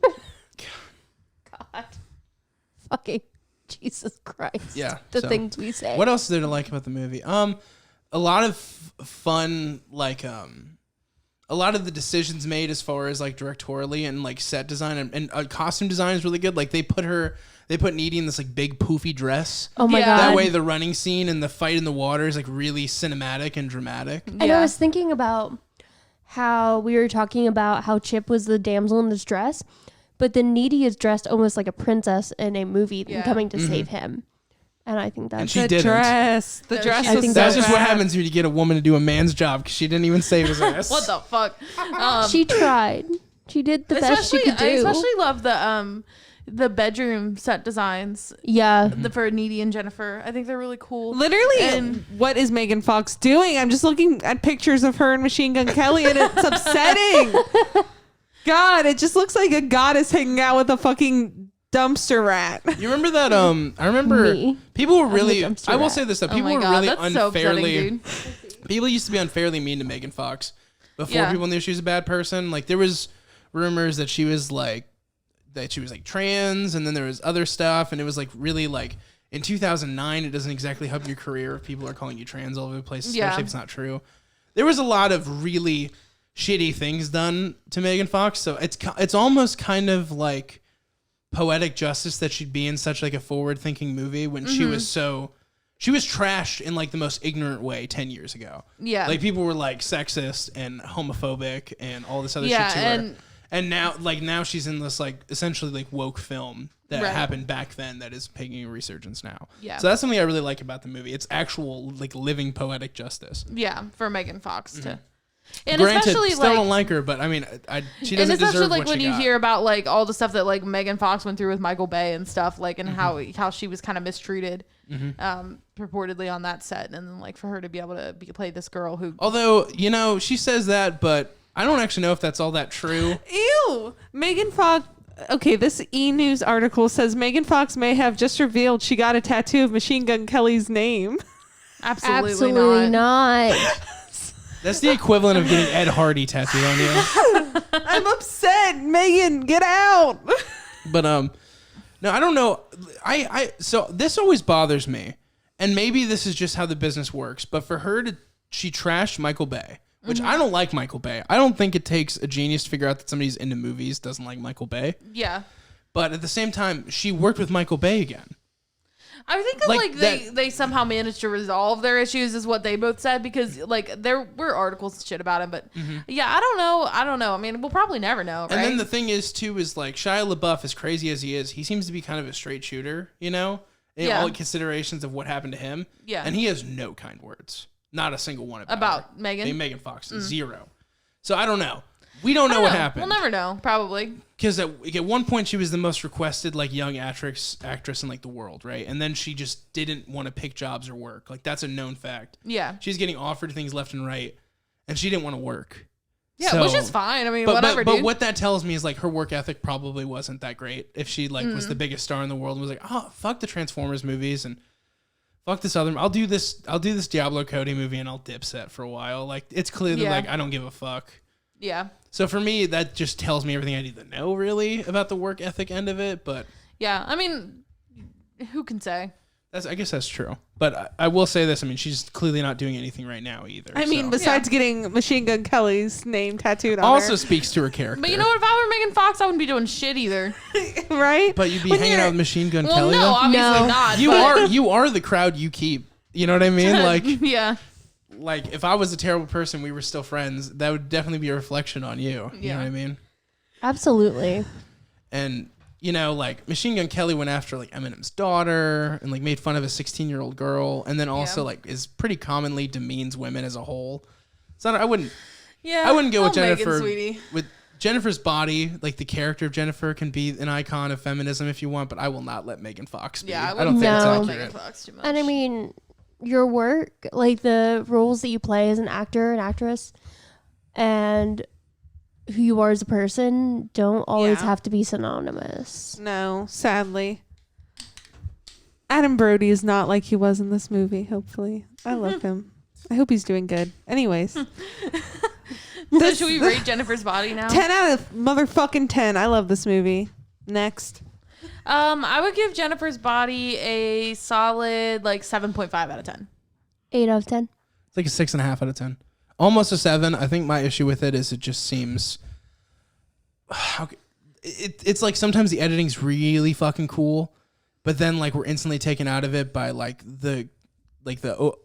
God. Fucking Jesus Christ. Yeah. The so. things we say. What else is there to like about the movie? A lot of fun, like a lot of the decisions made as far as like directorially and like set design and costume design is really good. Like they put Needy in this like big poofy dress. Oh my Yeah. God. That way the running scene and the fight in the water is like really cinematic and dramatic. And I was thinking about how we were talking about how Chip was the damsel in distress, but then Needy is dressed almost like a princess in a movie and coming to save him. And I think And that's she The didn't. dress. The No, dress she- was think so That's just what bad. happens when you get a woman to do a man's job because she didn't even save his ass. What the fuck? she tried. She did the best she could do. I especially love the bedroom set designs Yeah. for Needy and Jennifer. I think they're really cool. Literally, And- what is Megan Fox doing? I'm just looking at pictures of her and Machine Gun Kelly, and it's upsetting. God, it just looks like a goddess hanging out with a fucking dumpster rat. You remember that? I remember Me. people were really. I'm the dumpster I will rat. say this: that Oh people my were God, really that's so upsetting, unfairly. dude. People used to be unfairly mean to Megan Fox before Yeah. people knew she was a bad person. Like there was rumors that she was like trans, and then there was other stuff, and it was like really like in 2009. It doesn't exactly help your career if people are calling you trans all over the place, especially Yeah. if it's not true. There was a lot of really shitty things done to Megan Fox, so it's almost kind of like poetic justice that she'd be in such like a forward-thinking movie when she was trashed in like the most ignorant way 10 years ago. Yeah. Like people were like sexist and homophobic and all this other Yeah, shit to and- her. And now she's in this like essentially like woke film that Right. happened back then that is making a resurgence now. Yeah. So that's something I really like about the movie. It's actual like living poetic justice. Yeah, for Megan Fox to. And Granted, especially still like don't like her, but I mean, she and doesn't especially deserve like what when she you got. hear about like all the stuff that like Megan Fox went through with Michael Bay and stuff like and how she was kind of mistreated purportedly on that set, and then like for her to be able to play this girl who Although, she says that, but I don't actually know if that's all that true. Ew. Megan Fox. Okay, this E! News article says Megan Fox may have just revealed she got a tattoo of Machine Gun Kelly's name. absolutely, not. That's the equivalent of getting Ed Hardy tattooed on you. I'm upset. Megan, get out. But no, I don't know. So this always bothers me, and maybe this is just how the business works. But for her she trashed Michael Bay, which I don't like Michael Bay. I don't think it takes a genius to figure out that somebody's into movies doesn't like Michael Bay. Yeah. But at the same time, she worked with Michael Bay again. I think that, Like, they somehow managed to resolve their issues is what they both said, because like there were articles and shit about it, but yeah, I don't know. I mean, we'll probably never know, right? And then the thing is too is like Shia LaBeouf, as crazy as he is, he seems to be kind of a straight shooter, in Yeah. all considerations of what happened to him. Yeah. And he has no kind words. Not a single one about About her. Megan? Megan Fox, zero. So I don't know. We don't know what know. happened. We'll never know, probably. Because at one point she was the most requested like young actress in like the world, right? And then she just didn't want to pick jobs or work. Like that's a known fact. Yeah. She's getting offered things left and right, and she didn't want to work. Yeah, So- which is fine. I mean, But, whatever, but dude. what that tells me is like her work ethic probably wasn't that great. If she like was the biggest star in the world and was like, oh fuck the Transformers movies and fuck this other, I'll do this Diablo Cody movie and I'll dip set for a while. Like it's clearly Yeah. like I don't give a fuck. Yeah. So for me, that just tells me everything I need to know really about the work ethic end of it. But Yeah. I mean, who can say? I guess that's true. But I will say this. I mean, she's clearly not doing anything right now either. I mean, so. besides getting Machine Gun Kelly's name tattooed on Also her. speaks to her character. But you know what? If I were Megan Fox, I wouldn't be doing shit either. Right? But you'd be When hanging you're- out with Machine Gun Well, Kelly. no, though? obviously No. not. You are the crowd you keep. You know what I mean? Like, yeah. like if I was a terrible person, we were still friends. That would definitely be a reflection on you. You Yeah. know what I mean? Absolutely. And you know, like Machine Gun Kelly went after like Eminem's daughter and like made fun of a 16-year-old girl, and then also like is pretty commonly demeans women as a whole. So I wouldn't Yeah. go with Oh, Megan, Jennifer. sweetie. With Jennifer's body, like the character of Jennifer can be an icon of feminism if you want, but I will not let Megan Fox be. Yeah, I don't think No. it's I accurate. Megan Fox too much. And I mean, your work, like the roles that you play as an actor and actress, and who you are as a person, don't always Yeah. have to be synonymous. No, sadly. Adam Brody is not like he was in this movie, hopefully. I love him. I hope he's doing good. Anyways. So This- should we rate Jennifer's body now? 10 out of motherfucking 10. I love this movie. Next. I would give Jennifer's body a solid like 7.5 out of 10. 8 out of 10. It's like a 6.5 out of 10. Almost a 7. I think my issue with it is it just seems. It's like sometimes the editing's really fucking cool, but then like we're instantly taken out of it by like the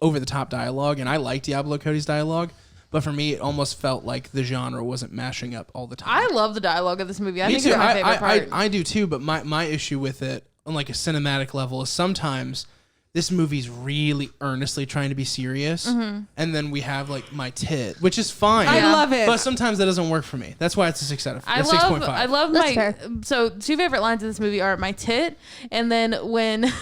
over the top dialogue, and I like Diablo Cody's dialogue, but for me it almost felt like the genre wasn't mashing up all the time. I love the dialogue of this movie. I Me think too. it's my favorite part. I do too, but my issue with it on like a cinematic level is sometimes this movie's really earnestly trying to be serious, and then we have like my tit, which is fine. I Yeah. love it. But sometimes that doesn't work for me. That's why it's a 6 out of 5. I 6.5. love That's my fair. so two favorite lines in this movie are my tit, and then when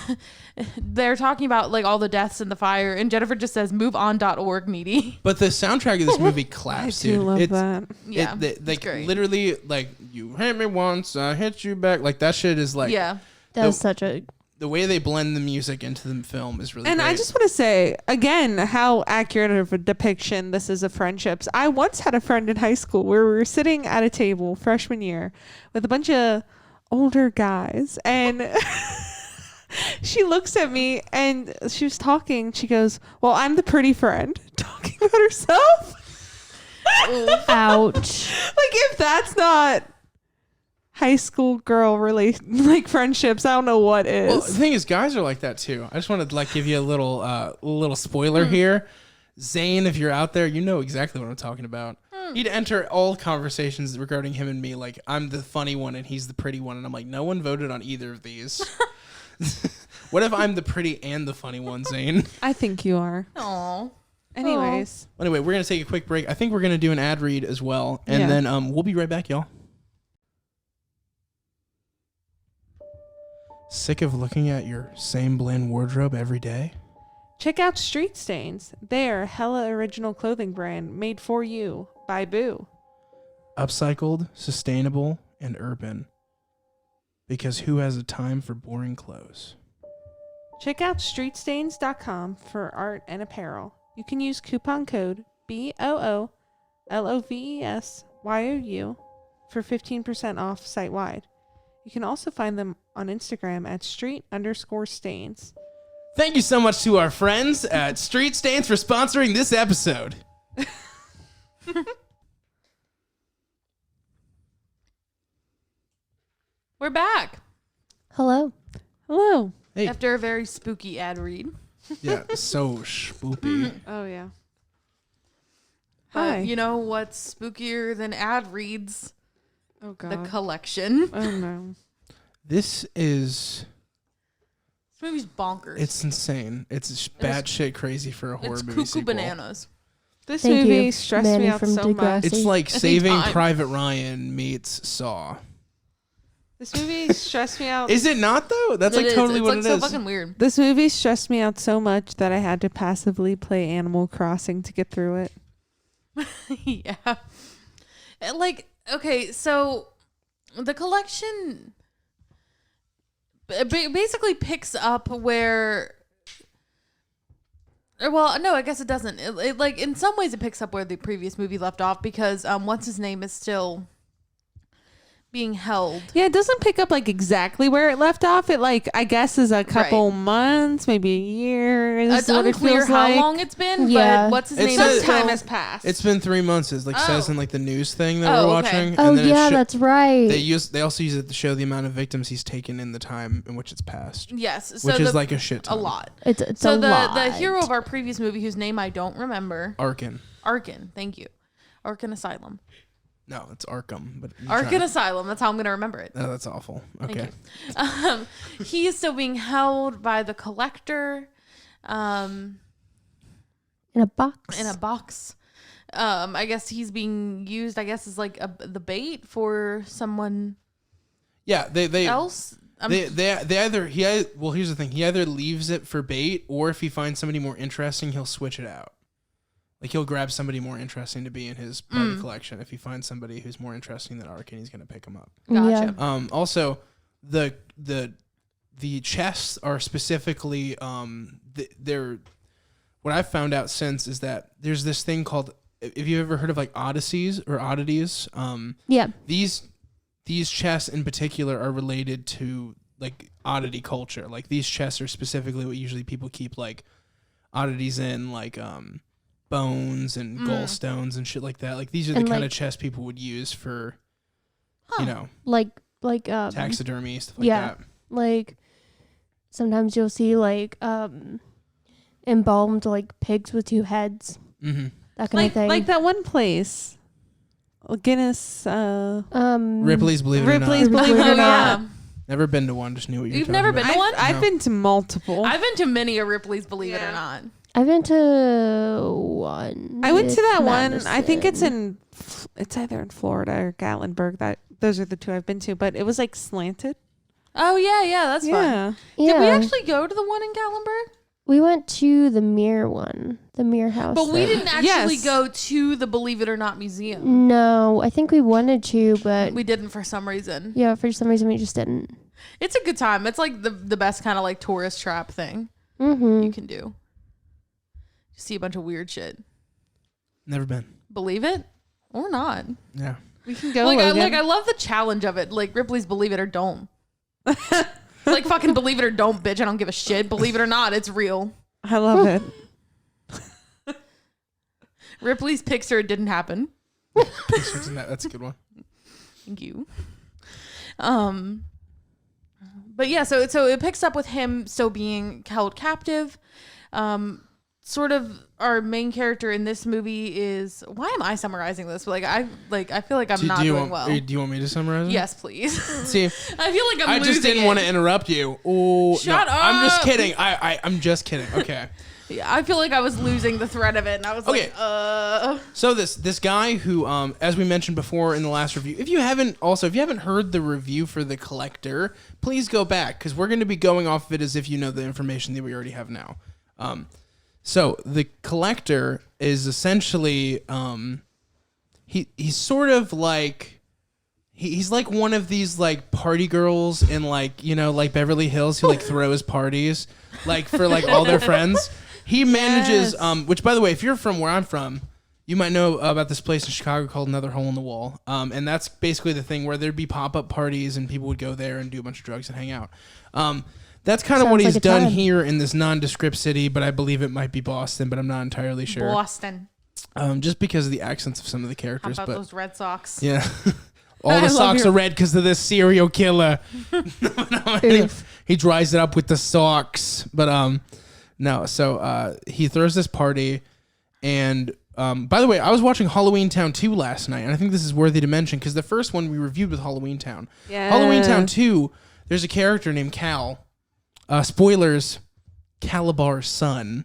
they're talking about like all the deaths in the fire, and Jennifer just says moveon.org needy. But the soundtrack of this movie claps, I do dude. love It's, that. Yeah, Like it's great. literally, like you hit me once, I hit you back. Like that shit is like Yeah, That's The- such a. the way they blend the music into the film is really. And great. I just want to say, again, how accurate of a depiction this is of friendships. I once had a friend in high school where we were sitting at a table freshman year with a bunch of older guys, and she looks at me and she was talking. She goes, "Well, I'm the pretty friend," talking about herself. Ouch. Like, if that's not high school girl like friendships, I don't know what is. Well, the thing is, guys are like that too. I just want to like give you a little spoiler here. Zane, if you're out there, you know exactly what I'm talking about. He'd enter all conversations regarding him and me like I'm the funny one and he's the pretty one, and I'm like, no one voted on either of these. What if I'm the pretty and the funny one, Zane? I think you are. oh, Anyways, Anyway, we're gonna take a quick break. I think we're gonna do an ad read as well, and Yeah. then we'll be right back, y'all. Sick of looking at your same bland wardrobe every day? check out Street Stains. They're hella original clothing brand made for you by Boo. Upcycled, sustainable, and urban. Because who has the time for boring clothes? Check out streetstains.com for art and apparel. You can use coupon code BOOLOVESYOU for 15% off site wide. You can also find them on Instagram at street_stains. Thank you so much to our friends at Street Stains for sponsoring this episode. we're back Hello. Hello. Hey, after a very spooky ad read. yeah, so spoopy. Oh, yeah. But Hi. you know what's spookier than ad reads? Oh, The God. collection. Oh, no. This is, This movie's bonkers. it's insane. It's batshit crazy for a horror It's movie cuckoo sequel. bananas. This Thank movie you, stressed Manny me out from so Degrassi. much. It's like Saving Anytime. Private Ryan meets Saw. This movie stressed me out. Is it not though? That's like It is. totally it's what like it so is. fucking weird. This movie stressed me out so much that I had to passively play Animal Crossing to get through it. Yeah. Like, okay, so the collection basically picks up where. Well, no, I guess it doesn't. It like in some ways it picks up where the previous movie left off because what's his name is still being held. Yeah, it doesn't pick up like exactly where it left off. It like I guess is a couple months, maybe a year. Is It's what it unclear feels how like. long it's been, Yeah. but what's his It name says- is Some time still. has passed. It's been 3 months, as like says Oh. in like the news thing that Oh, we're okay. watching. Oh then it yeah, that's right. They also use it to show the amount of victims he's taken in the time in which it's passed, Yes, so which is like a shit ton. a lot. it's So a lot. the hero of our previous movie, whose name I don't remember, Arkin. Arkin. Thank you, Arkin Asylum. No, it's Arkham. But Arkin Asylum. That's how I'm gonna remember it. Oh, that's awful. Okay. Thank you. He is still being held by the collector, in a box. in a box. I guess he's being used. I guess as like the bait for someone Yeah, they else. they either here's the thing. He either leaves it for bait, or if he finds somebody more interesting, he'll switch it out. Like he'll grab somebody more interesting to be in his private collection. If he finds somebody who's more interesting than Arkin, he's gonna pick him up. Gotcha. Also, the chests are specifically they're what I've found out since is that there's this thing called, if you've ever heard of like oddities or oddities, Yeah. these chests in particular are related to like oddity culture. Like these chests are specifically what usually people keep like oddities in, like bones and gallstones and shit like that. Like these are the And, kind like- of chests people would use for you know, Like taxidermy, stuff like yeah. that. like sometimes you'll see like embalmed like pigs with 2 heads. Mm-hmm. That kind of thing. like that one place, Guinness. Ripley's Believe It or Ripley's Not. Believe It Oh, or Not. yeah. Never been to one. Just knew what you were You've talking never about. been to one? I've No. been to multiple. I've been to many a Ripley's, believe it or Yeah. not. I've been to one. I went to that in one. I think it's Madison. it's either in Florida or Gatlinburg. Those are the 2 I've been to. But it was like slanted. Oh yeah, that's fun. Yeah. Did we actually go to the one in Gatlinburg? We went to the Mirror one, the Mirror House. But we thing. didn't actually Yes. go to the Believe It or Not museum. No, I think we wanted to, but We didn't for some reason. yeah, for some reason we just didn't. It's a good time. It's like the best kind of like tourist trap thing Mm-hmm. you can do. You see a bunch of weird shit. Never been. Believe it or not. Yeah. We can go. I Logan. love the challenge of it. Like Ripley's Believe It or Don't. Like fucking believe it or don't, bitch. I don't give a shit. Believe it or not, it's real. I love it. Ripley's picks her, it didn't happen. That's a good one. Thank you. But yeah, so it picks up with him still being held captive. Sort of our main character in this movie is, why am I summarizing this? I feel like I'm not doing well. Do you want me to summarize it? Yes, please. See, I feel like I'm I just didn't want to interrupt you. Oh, Shut no, I'm just up. kidding. I'm just kidding. Okay. Yeah, I feel like I was losing the thread of it, and I was Okay. So this guy who, as we mentioned before in the last review, if you haven't heard the review for The Collector, please go back, because we're going to be going off of it as if you know the information that we already have now. So The Collector is essentially he's sort of like he's like one of these like party girls in like, you know, like Beverly Hills who like throws parties like for like all their friends. He manages, which by the way, if you're from where I'm from, you might know about this place in Chicago called Another Hole in the Wall. And that's basically the thing where there'd be pop-up parties and people would go there and do a bunch of drugs and hang out. That's kind of what Sounds he's like a done time. here in this nondescript city, but I believe it might be Boston, but I'm not entirely sure. Boston. Just because of the accents of some of the How characters. about But those Red Sox? yeah. All I the love socks your- are red because of this serial killer. He dries it up with the socks. But no, so he throws this party, and by the way, I was watching Halloween Town 2 last night, and I think this is worthy to mention because the first one we reviewed with Halloween Town. Yeah. Halloween Town 2, there's a character named Cal. Spoilers, Calabar's son.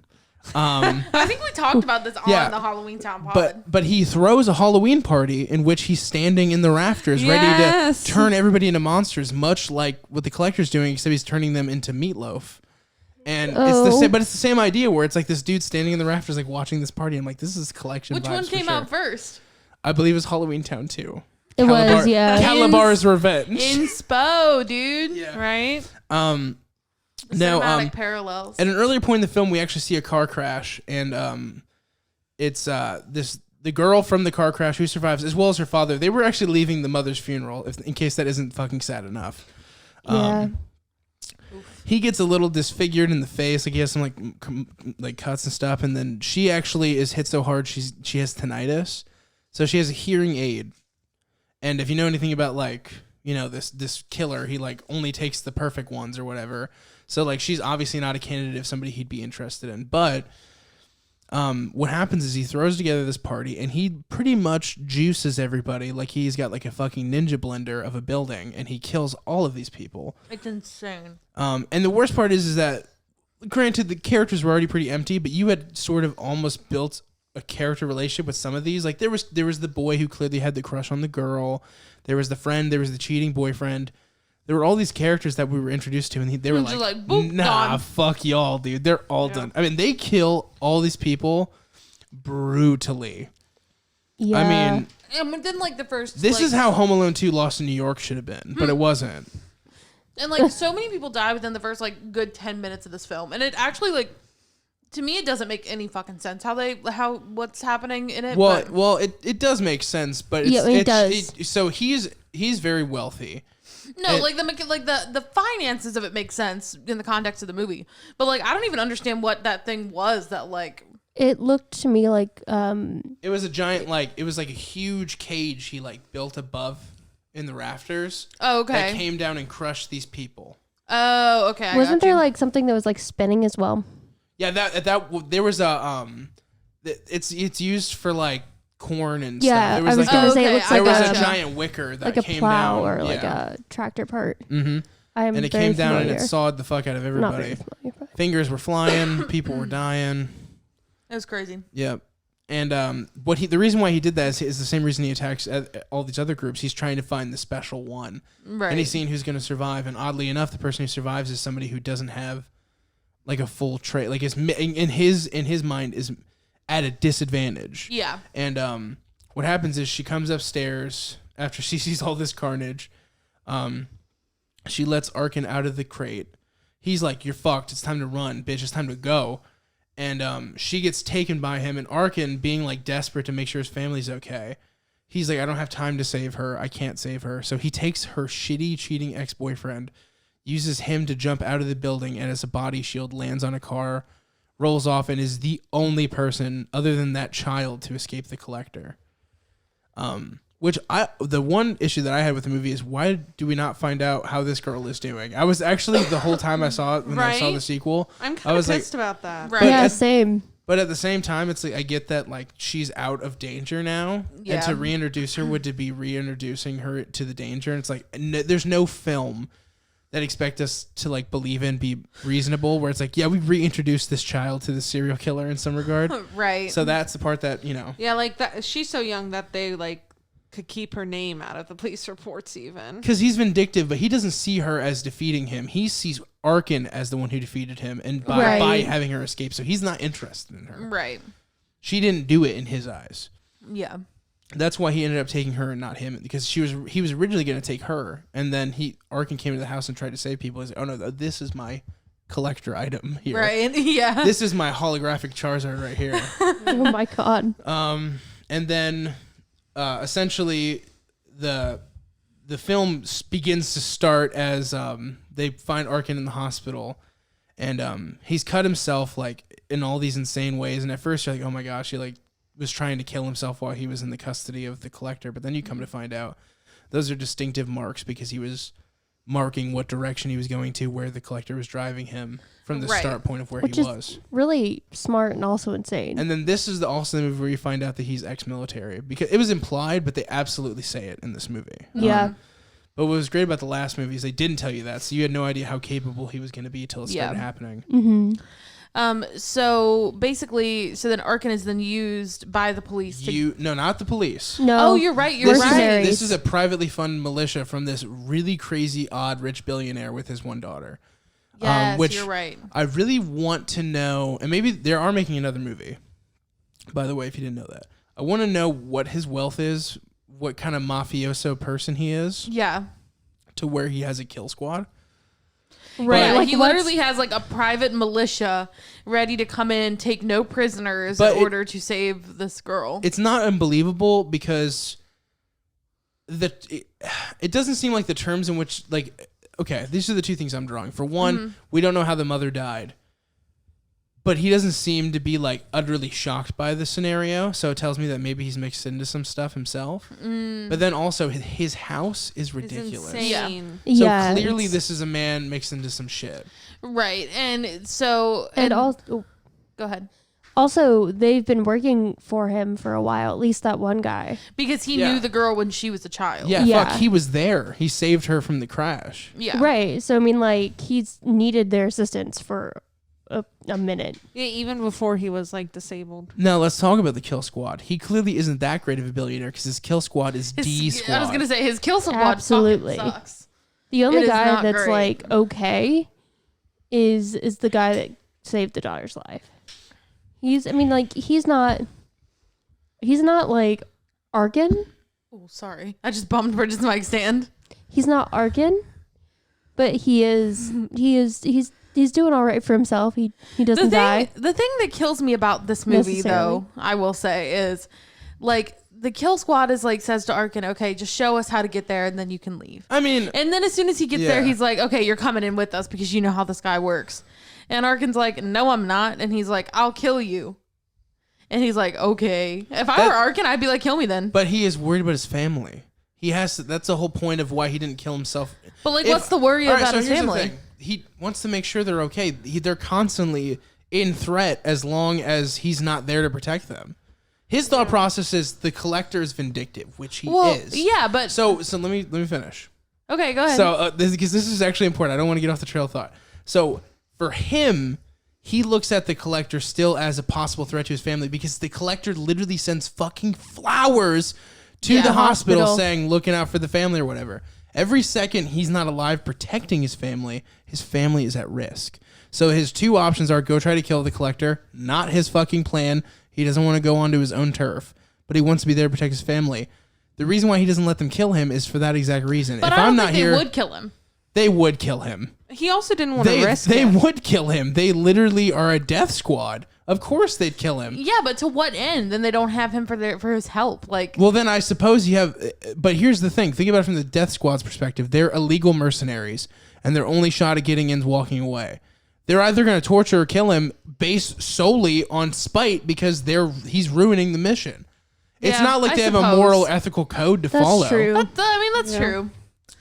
I think we talked about this Yeah. on the Halloween Town pod. But he throws a Halloween party in which he's standing in the rafters ready Yes. to turn everybody into monsters, much like what the collector's doing, except he's turning them into meatloaf. And it's the Oh. same, but it's the same idea where it's like this dude standing in the rafters, like watching this party. I'm like, this is collection. Which vibes one for came sure. out first? I believe it was Halloween Town 2. It was, yeah. Calabar's Revenge. Inspo, dude. Yeah. Right? Now, Cinematic parallels. at an earlier point in the film, we actually see a car crash, and it's the girl from the car crash who survives, as well as her father. They were actually leaving the mother's funeral, in case that isn't fucking sad enough. Yeah. He gets a little disfigured in the face, like he has some like cuts and stuff, and then she actually is hit so hard she has tinnitus, so she has a hearing aid. And if you know anything about this killer, he like only takes the perfect ones or whatever. So like she's obviously not a candidate of somebody he'd be interested in. But what happens is he throws together this party and he pretty much juices everybody like he's got like a fucking ninja blender of a building, and he kills all of these people. It's insane. And the worst part is that, granted, the characters were already pretty empty, but you had sort of almost built a character relationship with some of these. Like there was the boy who clearly had the crush on the girl. There was the friend. There was the cheating boyfriend. There were all these characters that we were introduced to, and they were Just like, like, boop, nah, gone. fuck y'all, dude. They're all done. I mean, they kill all these people brutally. Yeah. I mean, And within like the first. this like, is how Home Alone 2 Lost in New York should have been, but it wasn't. And like so many people die within the first like good 10 minutes of this film, and it actually like. To me, it doesn't make any fucking sense how what's happening in it. Well, it does make sense, but it does. So he's very wealthy. No, like the finances of it make sense in the context of the movie, but like I don't even understand what that thing was that like. It looked to me like It was a giant it was like a huge cage he like built above in the rafters. Oh, okay. That came down and crushed these people. Oh, okay. I wasn't got you. there like something that was like spinning as well? Yeah, that there was a it's used for like corn and Yeah, stuff. There I was like gonna Oh, say okay, it looks I there like was a a giant wicker that like a came plow down, or like yeah. a tractor part. Mm-hmm. I'm And it very came down familiar. and it sawed the fuck out of Not everybody. very familiar. But. Fingers were flying, people were dying. It was crazy. Yep. And the reason why he did that is the same reason he attacks all these other groups. He's trying to find the special one, Right. and he's seeing who's going to survive. And oddly enough, the person who survives is somebody who doesn't have like a full trait. Like is in his mind is at a disadvantage. Yeah. And what happens is she comes upstairs after she sees all this carnage. She lets Arkin out of the crate. He's like, "You're fucked. It's time to run, bitch. It's time to go." And she gets taken by him, and Arkin, being like desperate to make sure his family's okay, he's like, "I don't have time to save her. I can't save her." So he takes her shitty, cheating ex-boyfriend, uses him to jump out of the building, and as a body shield lands on a car, rolls off, and is the only person other than that child to escape the collector. The one issue that I had with the movie is, why do we not find out how this girl is doing? I was actually, the whole time I saw it, when I saw Right? the sequel, I'm I kind was of like, pissed about that. Right. Yeah, at- same. but at the same time, it's like, I get that like she's out of danger now, Yeah. and to reintroduce her would to be reintroducing her to the danger. And it's like, there's no film that expect us to like believe in, be reasonable, where it's like, yeah, we reintroduced this child to the serial killer in some regard. Right. So that's the part that, Yeah, like that. She's so young that they like could keep her name out of the police reports even. because he's vindictive, but he doesn't see her as defeating him. He sees Arkin as the one who defeated him, and by Right. having her escape. So he's not interested in her. Right. She didn't do it in his eyes. Yeah. That's why he ended up taking her and not him, because he was originally going to take her, and then Arkin came to the house and tried to save people. He's like, "Oh no, this is my collector item here. Right. Yeah. This is my holographic Charizard right here." Oh my god. And then essentially the film begins to start as they find Arkin in the hospital, and he's cut himself like in all these insane ways. And at first you're like, "Oh my gosh," he like was trying to kill himself while he was in the custody of the collector. But then you come to find out those are distinctive marks, because he was marking what direction he was going to, where the collector was driving him from the Right. start point of where Which he is was. really smart and also insane. And then this is also the movie where you find out that he's ex-military, because it was implied, but they absolutely say it in this movie. Yeah. But what was great about the last movie is they didn't tell you that, so you had no idea how capable he was going to be till it started happening. Mm-hmm. So basically, then Arkin is then used by the police to. No, not the police. No. Oh, you're right. You're right. This is a privately funded militia from this really crazy, odd, rich billionaire with his one daughter. Yes, Which you're right. I really want to know, and maybe they are making another movie. By the way, if you didn't know that, I want to know what his wealth is, what kind of mafioso person he is, Yeah. to where he has a kill squad. Right. Yeah, Like he what's- literally has like a private militia ready to come in, take no prisoners But in order to save this girl. It's not unbelievable because it doesn't seem like the terms in which, like, okay, these are the two things I'm drawing. For one, we don't know how the mother died, but he doesn't seem to be like utterly shocked by the scenario. So it tells me that maybe he's mixed into some stuff himself. But then also his house is ridiculous. Insane. So Yeah, clearly it's- this is a man mixed into some shit. Right. And so. And also, Go ahead. also, they've been working for him for a while. At least that one guy. Because he Yeah. knew the girl when she was a child. Yeah, Yeah. fuck, he was there. He saved her from the crash. Yeah. Right. So I mean, like he's needed their assistance for a minute. Yeah, even before he was like disabled. Now let's talk about the kill squad. He clearly isn't that great of a billionaire because his kill squad is His- D squad. I was going to say his kill squad Absolutely. fucking sucks. The only It is guy not that's great. like okay is the guy that saved the daughter's life. He's not like Arkin. Oh, sorry. I just bumped Bridget's mic stand. He's not Arkin, but he's doing all right for himself. He doesn't die. The thing that kills me about this movie, though, I will say, is like the kill squad is like says to Arkin, okay, just show us how to get there and then you can leave. I mean, And then as soon as he gets there, Yeah. he's like, okay, you're coming in with us because you know how this guy works. And Arkin's like, no, I'm not. And he's like, I'll kill you. And he's like, okay. If I were Arkin, I'd be like, kill me then. but he is worried about his family. He has to, that's the whole point of why he didn't kill himself. But like, what's the worry All right, about so his here's the family? thing. He wants to make sure they're okay. They're constantly in threat as long as he's not there to protect them. His thought process is the collector is vindictive, which he is. yeah, but So let me finish. okay, go ahead. So because this is actually important. I don't want to get off the trail of thought. So for him, he looks at the collector still as a possible threat to his family because the collector literally sends fucking flowers to the hospital saying, looking out for the family or whatever. Every second he's not alive protecting his family is at risk. So his two options are go try to kill the collector, not his fucking plan. He doesn't want to go onto his own turf, but he wants to be there to protect his family. The reason why he doesn't let them kill him is for that exact reason. but if I don't I'm think not they here, would kill him. they would kill him. He also didn't want to risk They it. would kill him. They literally are a death squad. Of course they'd kill him. Yeah, but to what end? Then they don't have him for his help. Like, Well, then I suppose you have... But here's the thing. Think about it from the death squad's perspective. They're illegal mercenaries, and their only shot at getting in is walking away. They're either going to torture or kill him based solely on spite because he's ruining the mission. It's Yeah, not like I they have a suppose. moral, ethical code to follow. That's true. that's true.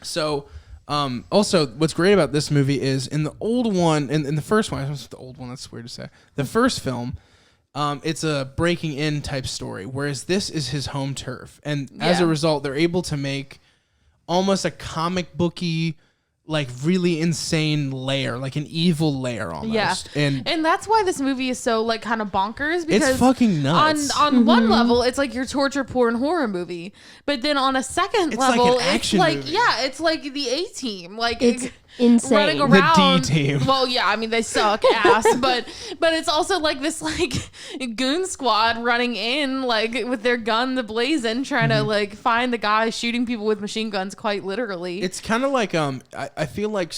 So, also, what's great about this movie is in the old one, in the first one, I don't know if it's the old one, that's weird to say. The first film, it's a breaking in type story, whereas this is his home turf. And as a Yeah. result, they're able to make almost a comic booky, like really insane lair, like an evil lair almost. Yeah, And and that's why this movie is so like kind of bonkers because it's fucking nuts. on one level it's like your torture porn horror movie, but then on a second It's like level an action it's like movie. it's like the A-Team, like It's insane. running The around. D-Team. Well, yeah, I mean they suck ass, but it's also like this like goon squad running in like with their gun blazing, trying to like find the guy shooting people with machine guns, quite literally. It's kind of like I feel like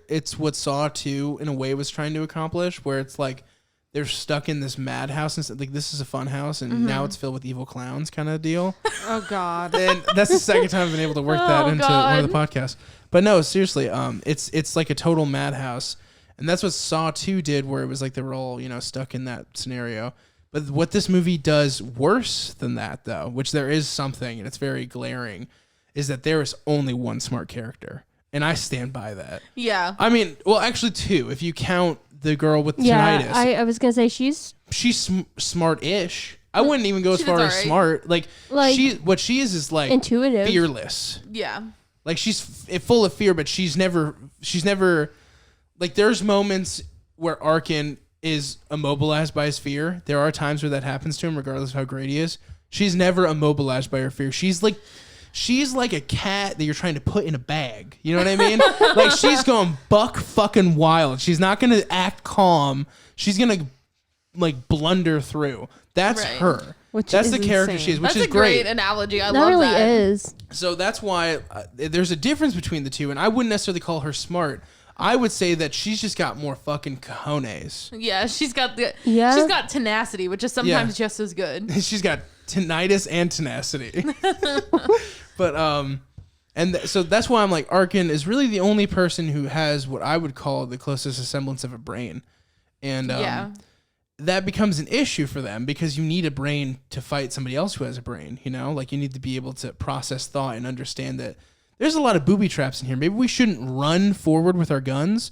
it's what Saw 2 in a way was trying to accomplish, where it's like they're stuck in this madhouse and like this is a fun house and now it's filled with evil clowns kind of deal. Oh God. And that's the second time I've been able to work that Oh, into one of the podcasts. But no, seriously, it's like a total madhouse, and that's what Saw 2 did, where it was like they were all stuck in that scenario. But what this movie does worse than that, though, which there is something, and it's very glaring, is that there is only one smart character. And I stand by that. yeah. I mean, well, actually two, if you count the girl with Yeah, tinnitus. I was gonna say she's Smart-ish. I wouldn't even go as She far does as alright. smart. Like what she is like intuitive. fearless. Yeah. Like she's full of fear, but she's never like there's moments where Arkin is immobilized by his fear. There are times where that happens to him, regardless of how great he is. She's never immobilized by her fear. She's like a cat that you're trying to put in a bag. You know what I mean? Like, she's going buck fucking wild. She's not going to act calm. She's going to like blunder through. That's her. That's the character insane. she is, which That's is a great analogy. I love really that. is. So that's why there's a difference between the two, and I wouldn't necessarily call her smart. I would say that she's just got more fucking cojones. Yeah, she's got tenacity, which is sometimes just as good. She's got tinnitus and tenacity. But so that's why I'm like, Arkin is really the only person who has what I would call the closest semblance of a brain, and that becomes an issue for them because you need a brain to fight somebody else who has a brain. You know, like you need to be able to process thought and understand that there's a lot of booby traps in here. Maybe we shouldn't run forward with our guns.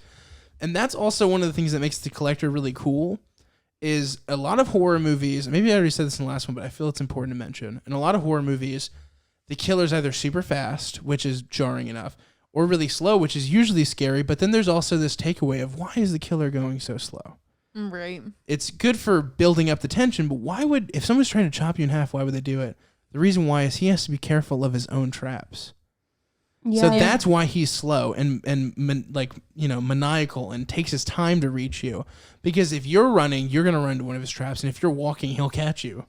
And that's also one of the things that makes The Collector really cool is a lot of horror movies. Maybe I already said this in the last one, but I feel it's important to mention. In a lot of horror movies, the killer's either super fast, which is jarring enough, or really slow, which is usually scary. But then there's also this takeaway of why is the killer going so slow? Right. It's good for building up the tension, but if someone's trying to chop you in half, why would they do it? The reason why is he has to be careful of his own traps. Yeah, So that's why he's slow and maniacal and takes his time to reach you. Because if you're running, you're going to run into one of his traps. And if you're walking, he'll catch you.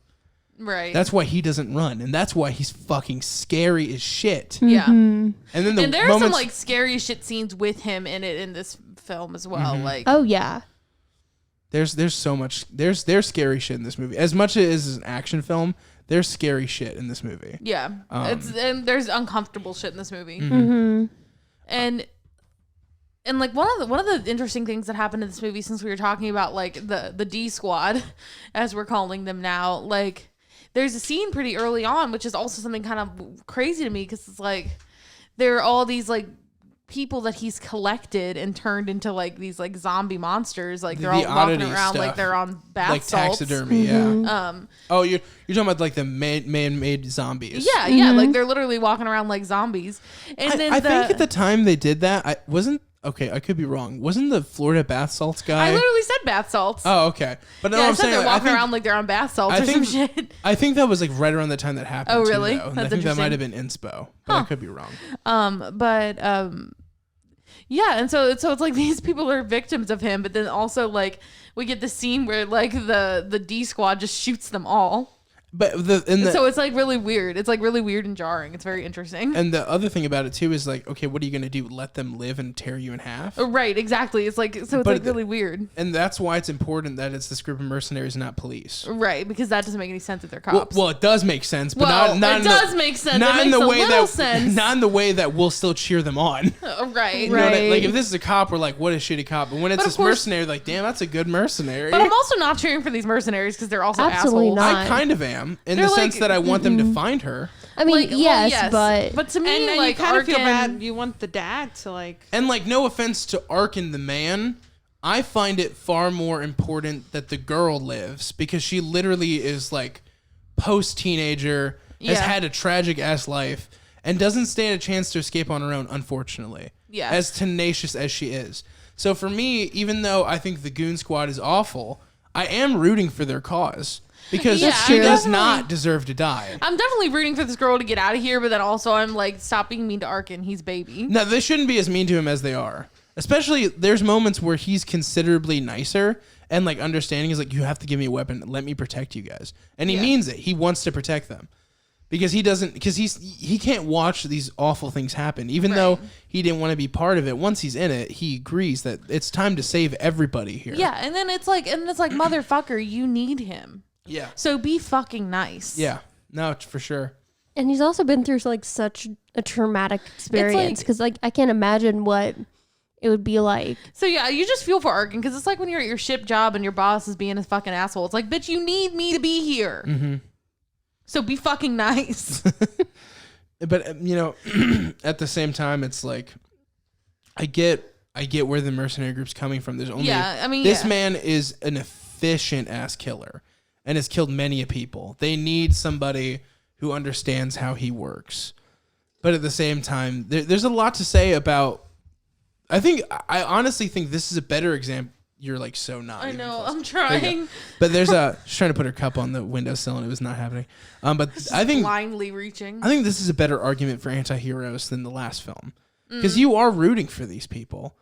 Right. That's why he doesn't run. And that's why he's fucking scary as shit. Yeah. And then there are some like scary shit scenes with him in this film as well. Mm-hmm. Like, oh yeah. There's so much. There's scary shit in this movie. As much as it's an action film, there's scary shit in this movie. yeah. And there's uncomfortable shit in this movie. Mm-hmm. And like one of the interesting things that happened in this movie, since we were talking about like the D Squad, as we're calling them now, like there's a scene pretty early on, which is also something kind of crazy to me because it's like there are all these like people that he's collected and turned into like these like zombie monsters, like they're all walking around stuff. Like they're on bath like salts. Taxidermy. Yeah. Oh, you're talking about like the man-made zombies. Yeah, yeah, like they're literally walking around like zombies. And then I think at the time they did that, I could be wrong. Wasn't the Florida bath salts guy? I literally said bath salts. Oh, okay. But no, yeah, I'm I said saying they're walking around like they're on bath salts or some shit. I think that was like right around the time that happened. Oh, really? Too, though. That's I think that interesting. might have been inspo, but I could be wrong. Yeah, and so it's like these people are victims of him, but then also like we get the scene where like the D Squad just shoots them all. But so it's like really weird. It's like really weird and jarring. It's very interesting. And the other thing about it too is like, okay, what are you gonna do? Let them live and tear you in half? Right, exactly. It's like so. It's like really weird. And that's why it's important that it's this group of mercenaries, not police. Right, because that doesn't make any sense if they're cops. Well, it does make sense, but not it does make sense. Not it in makes the way a little that sense. not in the way that we'll still cheer them on. Right, You know what like if this is a cop, we're like, what a shitty cop. But when it's this mercenary, like, damn, that's a good mercenary. But I'm also not cheering for these mercenaries because they're also Absolutely assholes. not. I kind of am in the sense that I want them to find her. I mean, Like, yes, but to me, And like you kind of Arkin, feel bad. You want the dad to like. And like, no offense to Arkin the man, I find it far more important that the girl lives because she literally is like post-teenager, has had a tragic ass life, and doesn't stand a chance to escape on her own, unfortunately. Yeah. As tenacious as she is. So for me, even though I think the Goon Squad is awful, I am rooting for their cause. Because she does not deserve to die. I'm definitely rooting for this girl to get out of here, but then also I'm like, stop being mean to Arkin. He's baby. No, they shouldn't be as mean to him as they are. Especially, there's moments where he's considerably nicer and like understanding is like, you have to give me a weapon. Let me protect you guys. And he means it. He wants to protect them. Because he can't watch these awful things happen. Even though he didn't want to be part of it, once he's in it, he agrees that it's time to save everybody here. Yeah, and then it's like, motherfucker, you need him. Yeah. So be fucking nice. Yeah. No, for sure. And he's also been through like such a traumatic experience because like I can't imagine what it would be like. So yeah, you just feel for Arkin because it's like when you're at your ship job and your boss is being a fucking asshole. It's like, bitch, you need me to be here. Mm-hmm. So be fucking nice. But at the same time, it's like I get where the mercenary group's coming from. There's only this man is an efficient ass killer and has killed many a people. They need somebody who understands how he works. But at the same time, there's a lot to say about. I honestly think this is a better example. you're like so not. I even know. close. I'm There you go. trying. But she's trying to put her cup on the windowsill and it was not happening. But I think Blindly reaching. this is a better argument for anti-heroes than the last film. Because you are rooting for these people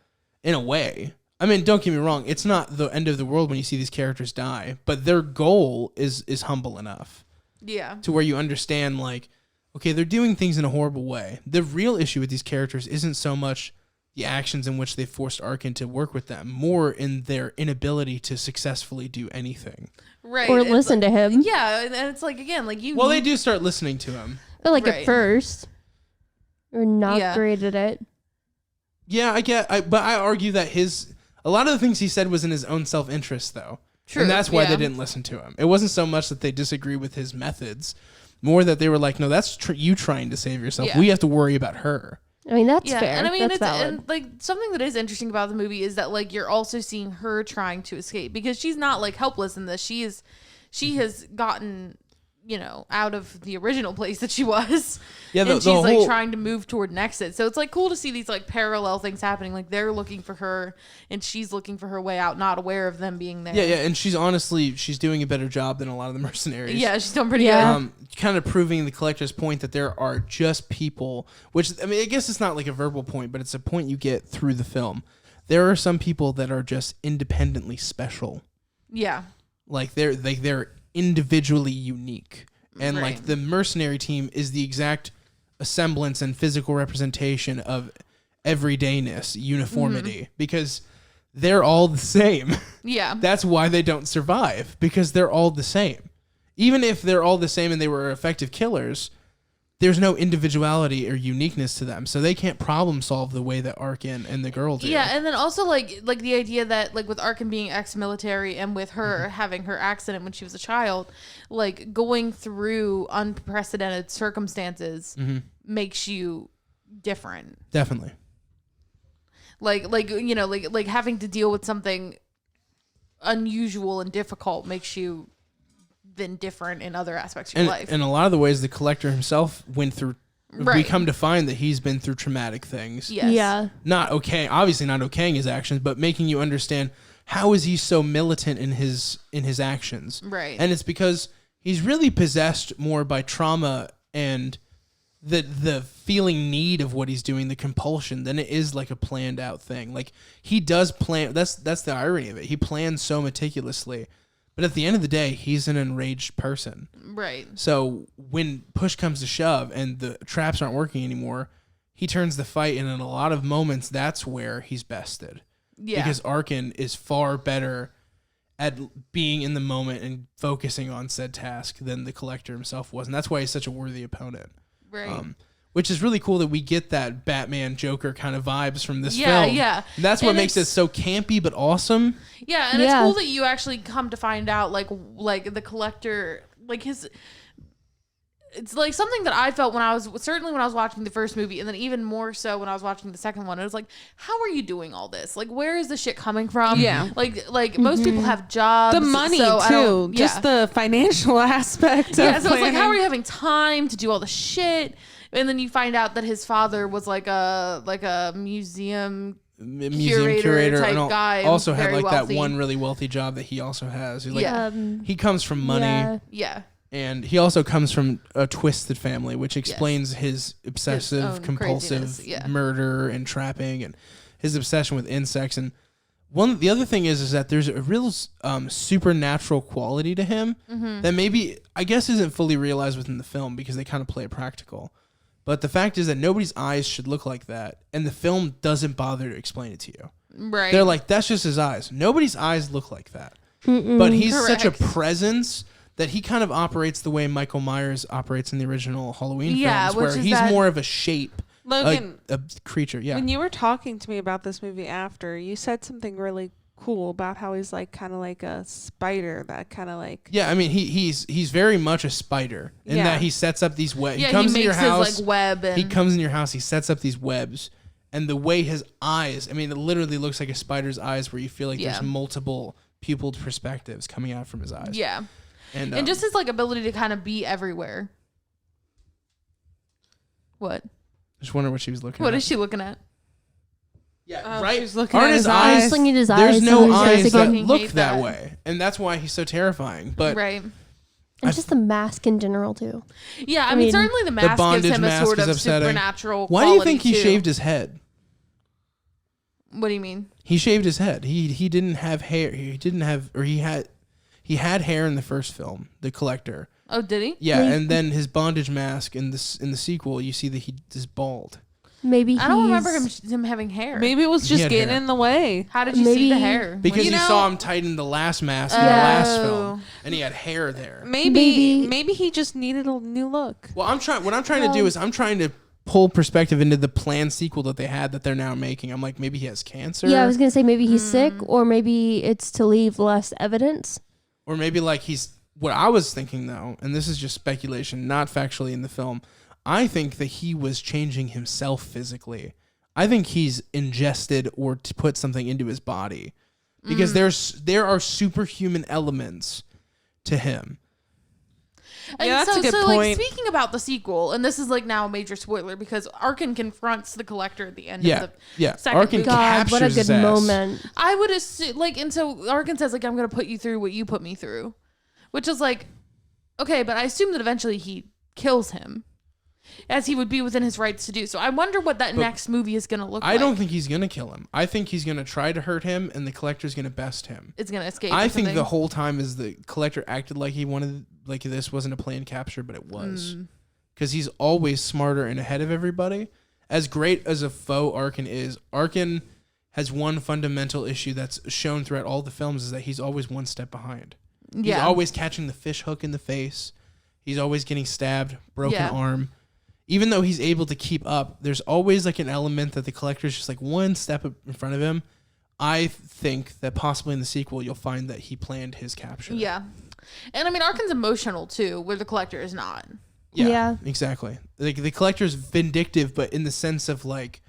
in a way. I mean, don't get me wrong. It's not the end of the world when you see these characters die, but their goal is humble enough Yeah. to where you understand, like, okay, they're doing things in a horrible way. The real issue with these characters isn't so much the actions in which they forced Arkin to work with them, more in their inability to successfully do anything. Right. Or It's listen to him. Yeah, and it's like, again, like you. Well, they do start listening to him. But like Right. at first, we're not Yeah. great at it. Yeah, but I argue that a lot of the things he said was in his own self-interest, though. True. And that's why yeah. they didn't listen to him. It wasn't so much that they disagree with his methods, more that they were like, no, that's you trying to save yourself. Yeah. We have to worry about her. I mean, that's Yeah, fair. and I mean, that's it's valid. and like something that is interesting about the movie is that like you're also seeing her trying to escape because she's not like helpless in this. She has gotten out of the original place that she was. Yeah, and she's like trying to move toward an exit. So it's like cool to see these like parallel things happening. Like they're looking for her and she's looking for her way out, not aware of them being there. Yeah, and she's doing a better job than a lot of the mercenaries. Yeah, she's doing pretty Yeah. good. Kind of proving the collector's point that there are just people, which, I mean, I guess it's not like a verbal point, but it's a point you get through the film. There are some people that are just independently special. Yeah. Like they're individually unique. And Right. like the mercenary team is the exact semblance and physical representation of everydayness, uniformity, because they're all the same. Yeah. That's why they don't survive, because they're all the same. Even if they're all the same and they were effective killers, there's no individuality or uniqueness to them, so they can't problem solve the way that Arkin and the girl do. Yeah, and then also like the idea that like with Arkin being ex-military and with her having her accident when she was a child, like going through unprecedented circumstances makes you different. Definitely. Like having to deal with something unusual and difficult makes you then different in other aspects of your life. In a lot of the ways, the collector himself went through. We Right. come to find that he's been through traumatic things. Yes. Yeah. Obviously not okaying his actions, but making you understand how is he so militant in his actions. Right. And it's because he's really possessed more by trauma and the feeling need of what he's doing, the compulsion, than it is like a planned out thing. Like he does plan. That's the irony of it. He plans so meticulously, but at the end of the day, he's an enraged person. Right. So when push comes to shove and the traps aren't working anymore, he turns the fight, and in a lot of moments, that's where he's bested. Yeah. Because Arkin is far better at being in the moment and focusing on said task than the collector himself was, and that's why he's such a worthy opponent. Right. Which is really cool that we get that Batman Joker kind of vibes from this Yeah, film. yeah. And that's what And makes it it's- so campy but awesome. Yeah, and it's Yeah. cool that you actually come to find out like the collector, like his. It's like something that I felt when I was watching the first movie, and then even more so when I was watching the second one. It was like, how are you doing all this? Like, where is the shit coming from? Yeah. like most people have jobs, The money so I too, don't- just the financial aspect. yeah. of So it's like, how planning. are you having time to do all the shit? And then you find out that his father was like a museum Museum curator type and guy, also had very like wealthy. that one really wealthy job that he also has. He's like, Yeah. he comes from money. Yeah. Yeah. And he also comes from a twisted family, which explains his obsessive, own compulsive craziness, yeah. murder and trapping, and his obsession with insects. And the other thing is that there's a real supernatural quality to him that maybe I guess isn't fully realized within the film because they kind of play it practical. But the fact is that nobody's eyes should look like that, and the film doesn't bother to explain it to you. Right. They're like, that's just his eyes. Nobody's eyes look like that. But he's such a Correct. presence that he kind of operates the way Michael Myers operates in the original Halloween Yeah, films, where which is he's that- more of a shape, Logan, a creature. Yeah. when you were talking to me about this movie after, you said something really cool about how he's like kind of like a spider that kind of like Yeah, I mean, he's very much a spider in Yeah. that he sets up these webs. Yeah, he comes he in your makes house. his like web and He comes in your house. He sets up these webs, and the way his eyes. I mean, it literally looks like a spider's eyes, where you feel like Yeah. there's multiple pupilled perspectives coming out from his eyes. yeah. and And just his like ability to kind of be everywhere. What? just wonder what she was looking. What at. is she looking at? Yeah, right. She's looking Aren't at his his eyes? He's looking at his There's eyes. no and he's eyes that thinking- look hate that that. way, and that's why he's so terrifying. But Right. And just the mask in general too. Yeah, I I mean, mean, certainly the mask gives bondage him a mask sort is of upsetting. supernatural why do you quality, think he too. shaved his head? What do you mean? He shaved his head. He didn't have hair. He didn't have, or he had hair in the first film, The Collector. Oh, did he? Yeah, Maybe- and then his bondage mask in the sequel, you see that he is bald. Maybe I don't remember he's- him having hair. Maybe it was He just had getting hair. in the way. How did you see the Maybe- hair? Because You you know- saw him tighten the last mask in the Yeah. last film, and he had hair there. Maybe he just needed a new look. Well, what I'm trying to do is I'm trying to pull perspective into the planned sequel that they had that they're now making. I'm like, maybe he has cancer. Yeah, I was gonna say maybe he's sick, or maybe it's to leave less evidence. Or maybe like what I was thinking though, and this is just speculation, not factually in the film. I think that he was changing himself physically. I think he's ingested or put something into his body because there are superhuman elements to him. And Yeah, that's a good Like, point. speaking about the sequel, and this is like now a major spoiler because Arkin confronts the Collector at the end Yeah, of the yeah. second Arkin movie. God, captures what a his good ass. moment. I would assume, like, and so Arkin says, like, I'm going to put you through what you put me through, which is like, okay, but I assume that eventually he kills him, as he would be within his rights to do. So I wonder what that next movie is going to look like. I don't think he's gonna kill him. I think he's gonna try to hurt him, and the Collector's gonna best him. It's going to escape. I or think something. the whole time is the Collector acted like he wanted, like this wasn't a planned capture, but it was. Because he's always smarter and ahead of everybody. As great as a foe Arkin is, Arkin has one fundamental issue that's shown throughout all the films is that he's always one step behind. He's Yeah. always catching the fish hook in the face. He's always getting stabbed, broken Yeah. arm. Even though he's able to keep up, there's always like an element that the Collector's just like one step in front of him. I think that possibly in the sequel you'll find that he planned his capture. Yeah. And I mean, Arkin's emotional too, where the Collector is not. Yeah. Exactly. Like the Collector's vindictive, but in the sense of like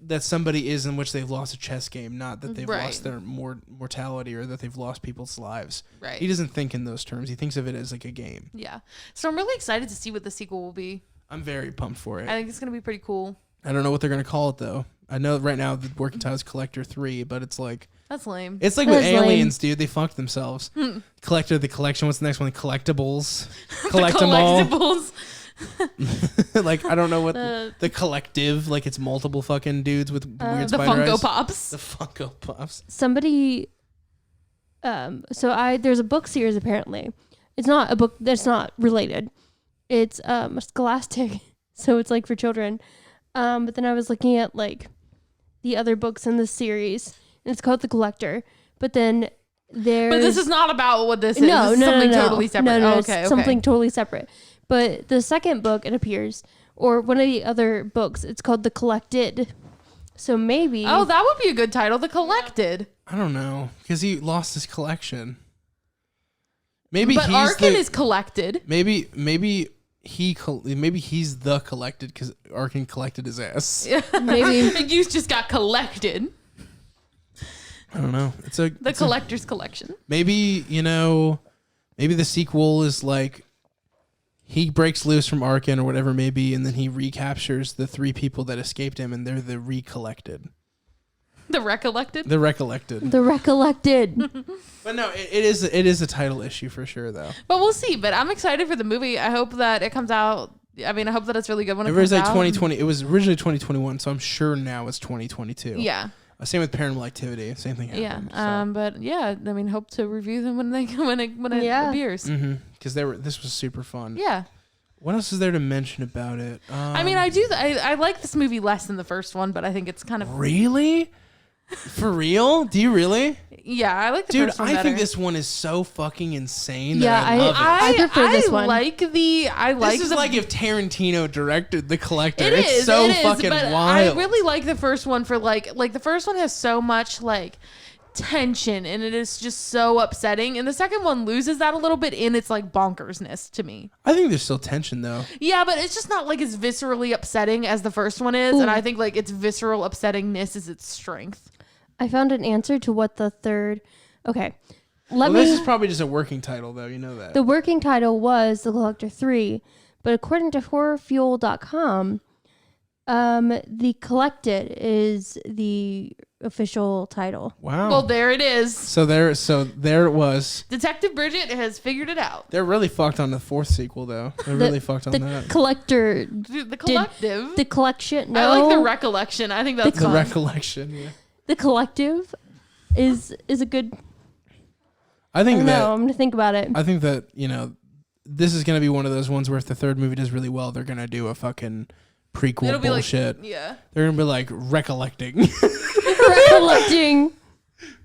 that somebody is in which they've lost a chess game, not that they've Right. lost their mortality or that they've lost people's lives. Right. He doesn't think in those terms. He thinks of it as like a game. Yeah. So I'm really excited to see what the sequel will be. I'm very pumped for it. I think it's going to be pretty cool. I don't know what they're gonna call it though. I know right now the working title is Collector 3, but it's like That's lame. with That's lame. aliens, dude. They fucked themselves. Collector, the collection. What's the next one? Collectibles. Collect them all. Collectibles. Like I don't know what the collective. Like it's multiple fucking dudes with weird The spider Funko eyes. Pops. The Funko Pops. Somebody there's a book series apparently. It's not a book that's not related. It's Scholastic. So it's like for children. But then I was looking at like the other books in this series and it's called The Collector. But then there's But this is not about what this is. no, This is no, something no, no. totally separate. No, no, Oh, it's okay, okay. something totally separate. But the second book, it appears, or one of the other books, it's called The Collected. So maybe. Oh, that would be a good title. The Collected. I don't know because he lost his collection. Maybe But he's Arkin the, is collected. maybe he's the collected because Arkin collected his ass. Maybe. You just got collected. I don't know. The collector's collection. Maybe maybe the sequel is like he breaks loose from Arkin or whatever it may be, and then he recaptures the 3 people that escaped him, and they're the recollected. The recollected. The recollected. The Recollected. But no, it is a title issue for sure, though. But we'll see. But I'm excited for the movie. I hope that it comes out. I mean, I hope that it's really good when it It was comes like out. 2020. It was originally 2021, so I'm sure now it's 2022. Yeah. Same with Paranormal Activity. Same thing Yeah. happened. But yeah, I mean, hope to review them when it Yeah. appears. Because this was super fun. Yeah. What else is there to mention about it? I mean, I like this movie less than the first one, but I think it's kind of Really? For real? Do you really? yeah. I like the Dude, first one I better. think this one is so fucking insane Yeah, that I love it. I prefer this one. This is like if Tarantino directed The Collector. It It's is, so it is, fucking but wild. I really like the first one for like the first one has so much like tension and it is just so upsetting, and the second one loses that a little bit in its like bonkersness to me. I think there's still tension though. Yeah, but it's just not like as viscerally upsetting as the first one is, and I think like its visceral upsettingness is its strength. I found an answer to what the third. Okay. This is probably just a working title though. You know that. The working title was The Collector 3, but according to horrorfuel.com, The Collected is the official title. Wow. Well, there it is. So there it was. Detective Bridget has figured it out. They're really fucked on the 4th sequel, though. They're really fucked on The that. Collector. Dude, the Collective. The Collection. No. I like the Recollection. I think that's The fun. Recollection, yeah. The Collective is a good. I think that I'm gonna think about it. I think that, this is gonna be one of those ones where if the third movie does really well, they're gonna do a fucking prequel It'll be bullshit. yeah. They're gonna be like recollecting. Recollecting.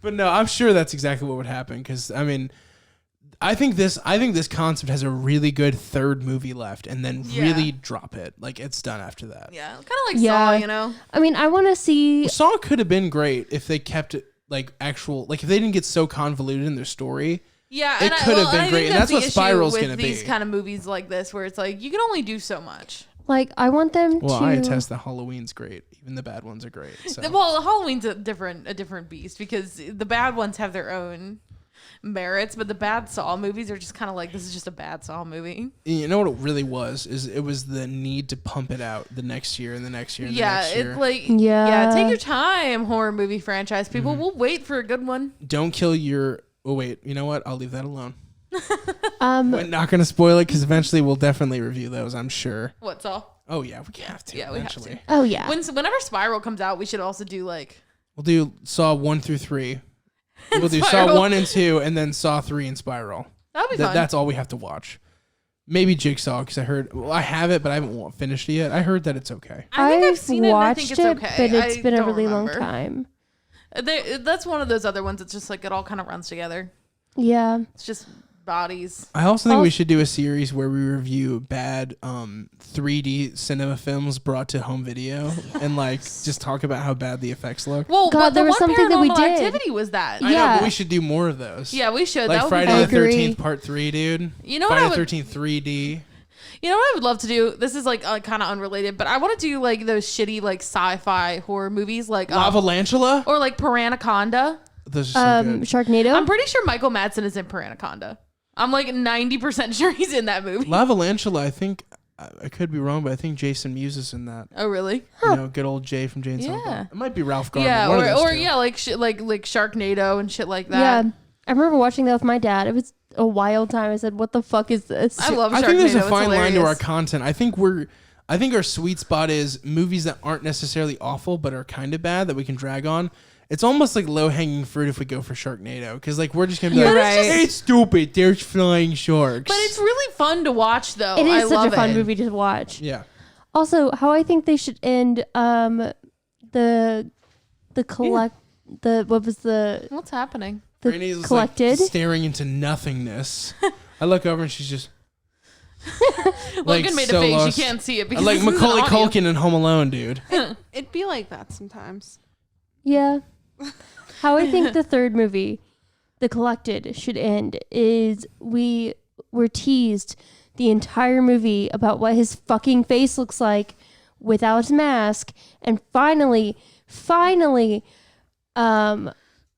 But no, I'm sure that's exactly what would happen because I think this concept has a really good third movie left, and then really drop it. Like it's done after that. Yeah, kind of like Saw, you know. I mean, I want to see. Saw could have been great if they kept it like if they didn't get so convoluted in their story. Yeah, it could have been great, and that's what Spiral's going to be. These kind of movies like this, where it's like you can only do so much. Like I want them to. Well, I attest that Halloween's great. Even the bad ones are great. So. Well, Halloween's a different beast because the bad ones have their own merits, but the bad Saw movies are just kind of like, this is just a bad Saw movie. You know what it really was? It was the need to pump it out the next year and the next year and the next year. It's like take your time, horror movie franchise people. We'll wait for a good one. Don't kill your. Oh wait, you know what? I'll leave that alone. We're not going to spoil it because eventually we'll definitely review those. I'm sure. What Saw? Oh yeah, we have to. Yeah, we have eventually. to. Oh yeah. Whenever Spiral comes out, we should also do like. We'll do Saw 1 through 3. We'll do Saw Spiral. 1 and 2, and then Saw 3 and Spiral. That'll be fun. That's all we have to watch. Maybe Jigsaw because I heard. Well, I have it, but I haven't finished it yet. I heard that it's okay. I think I've seen it. And I think it's watched okay. but it's been a don't really remember. long time. That's one of those other ones. It's just like it all kind of runs together. Yeah. It's just bodies. I also think we should do a series where we review bad 3D cinema films brought to home video and like just talk about how bad the effects look. Well, God, but there the was one something that we Paranormal did. Activity was that. I know, Yeah. but we should do more of those. Yeah, we should. Like That would Friday be the fun. 13th Part 3, dude. You know what Friday I the would, 13th 3D. You know what I would love to do? This is like kind of unrelated, but I want to do like those shitty like sci-fi horror movies like Lavalantula? or like Piranaconda. Those are so good. Sharknado. I'm pretty sure Michael Madsen is in Piranaconda. I'm like 90% sure he's in that movie. Lavalantula, I think, I could be wrong, but I think Jason Mewes is in that. Oh really? You know, good old Jay from Jane Yeah. Silent. It might be Ralph Garman. Yeah, one of those or two. yeah, like like Sharknado and shit like that. Yeah. I remember watching that with my dad. It was a wild time. I said, "What the fuck is this?" I love Sharknado. I think there's a It's fine line to our hilarious. content. I think our sweet spot is movies that aren't necessarily awful but are kind of bad that we can drag on. It's almost like low hanging fruit if we go for Sharknado because like we're just gonna be You're like, right. it's stupid. There's flying sharks. But it's really fun to watch though. It is I such love a fun it. movie to watch. yeah. Also, how I think they should end the collect the what was the What's happening? Franny's like Collected. staring into nothingness. I look over and she's just Logan made so a face. lost. You can't see it because like this is Macaulay an audio. Culkin in Home Alone, dude. It'd be like that sometimes. yeah. How I think the third movie, The Collected, should end is we were teased the entire movie about what his fucking face looks like without his mask, and finally,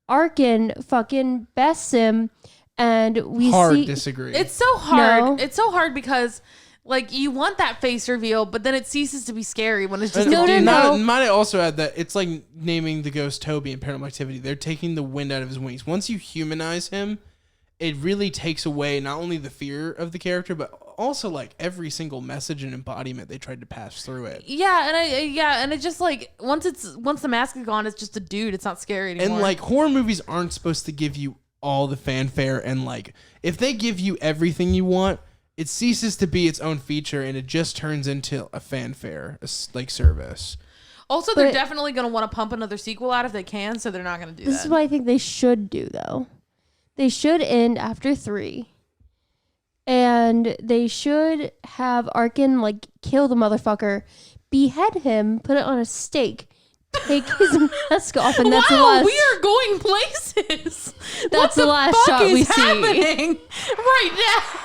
Arkin fucking bests him, and we Hard see. disagree. It's so hard. No. It's so hard because like you want that face reveal, but then it ceases to be scary when it's just No, a dude. no. Might I also add that it's like naming the ghost Toby in Paranormal Activity. They're taking the wind out of his wings. Once you humanize him, it really takes away not only the fear of the character, but also like every single message and embodiment they tried to pass through it. Yeah, and it just like once the mask is gone, it's just a dude. It's not scary anymore. And like horror movies aren't supposed to give you all the fanfare, and like if they give you everything you want, it ceases to be its own feature and it just turns into a fanfare, like service. also, they're but- definitely gonna want to pump another sequel out if they can, so they're not gonna do This that. is what I think they should do, though. They should end after 3. And they should have Arkin, like, kill the motherfucker, behead him, put it on a stake, take his mask off, and that's the wow, last... we are going places. That's the last shot we see. happening right now?